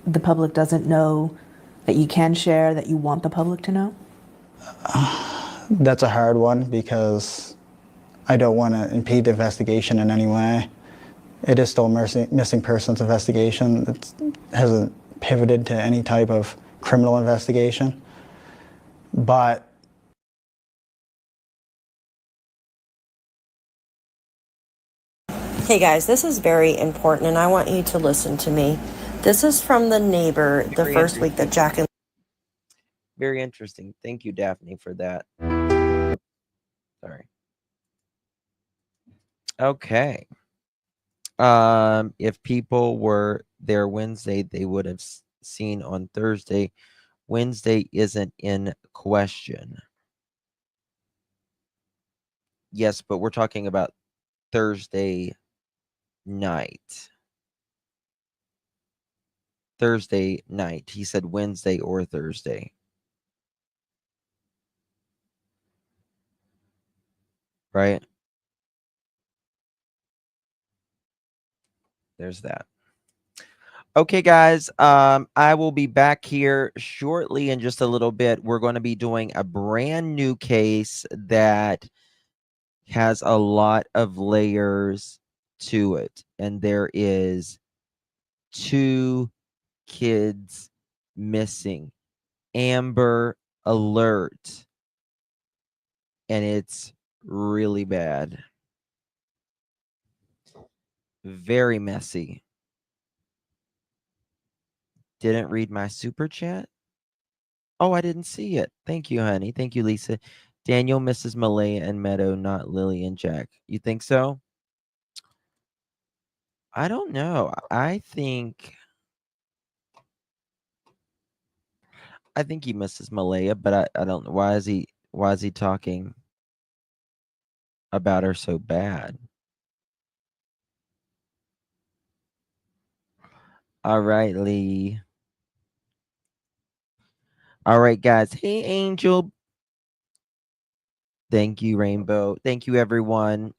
the public doesn't know that you can share that you want the public to know? That's a hard one because I don't want to impede the investigation in any way. It is still a missing persons investigation. It hasn't pivoted to any type of criminal investigation. But Hey guys, this is very important and I want you to listen to me. This is from the neighbor the Very first week that Jack and Very interesting. Thank you, Daphne, for that. Sorry. Okay. If people were there Wednesday, they would have seen on Thursday. Wednesday isn't in question. Yes, but we're talking about Thursday night. Thursday night. He said Wednesday or Thursday. Right? There's that. Okay, guys, I will be back here shortly in just a little bit. We're going to be doing a brand new case that has a lot of layers to it. And there is 2 kids missing. Amber alert. And it's really bad. Very messy. Didn't read my super chat? Oh, I didn't see it. Thank you, honey. Thank you, Lisa. Daniel, Mrs. Malehya, and Meadow, not Lily and Jack. You think so? I don't know. I think he misses Malehya, but I don't know. Why is he talking about her so bad? All right, Lee. All right, guys. Hey, Angel. Thank you, Rainbow. Thank you, everyone.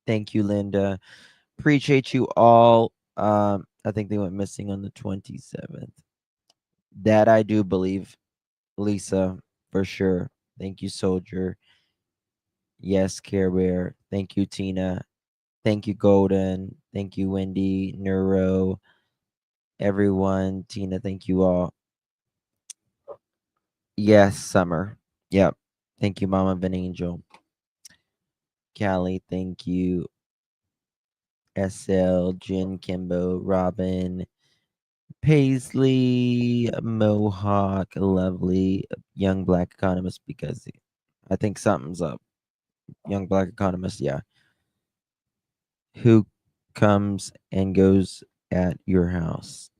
Thank you, Linda. Appreciate you all. I think they went missing on the 27th. That I do believe, Lisa, for sure. Thank you, Soldier. Yes, Care Bear. Thank you, Tina. Thank you, Golden. Thank you, Wendy, Neuro, everyone. Tina, thank you all. Yes, Summer. Yep. Thank you, Mama Van Angel. Callie, thank you. SL, Jen, Kimbo, Robin, Paisley, Mohawk, Lovely, Young Black Economist, because I think something's up. Young Black Economist, yeah. Who comes and goes at your house?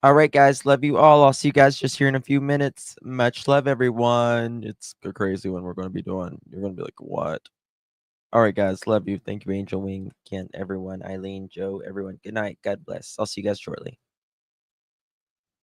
All right, guys. Love you all. I'll see you guys just here in a few minutes. Much love, everyone. It's a crazy one we're going to be doing. You're going to be like, what? All right, guys. Love you. Thank you, Angel Wing, Kent, everyone, Eileen, Joe, everyone. Good night. God bless. I'll see you guys shortly.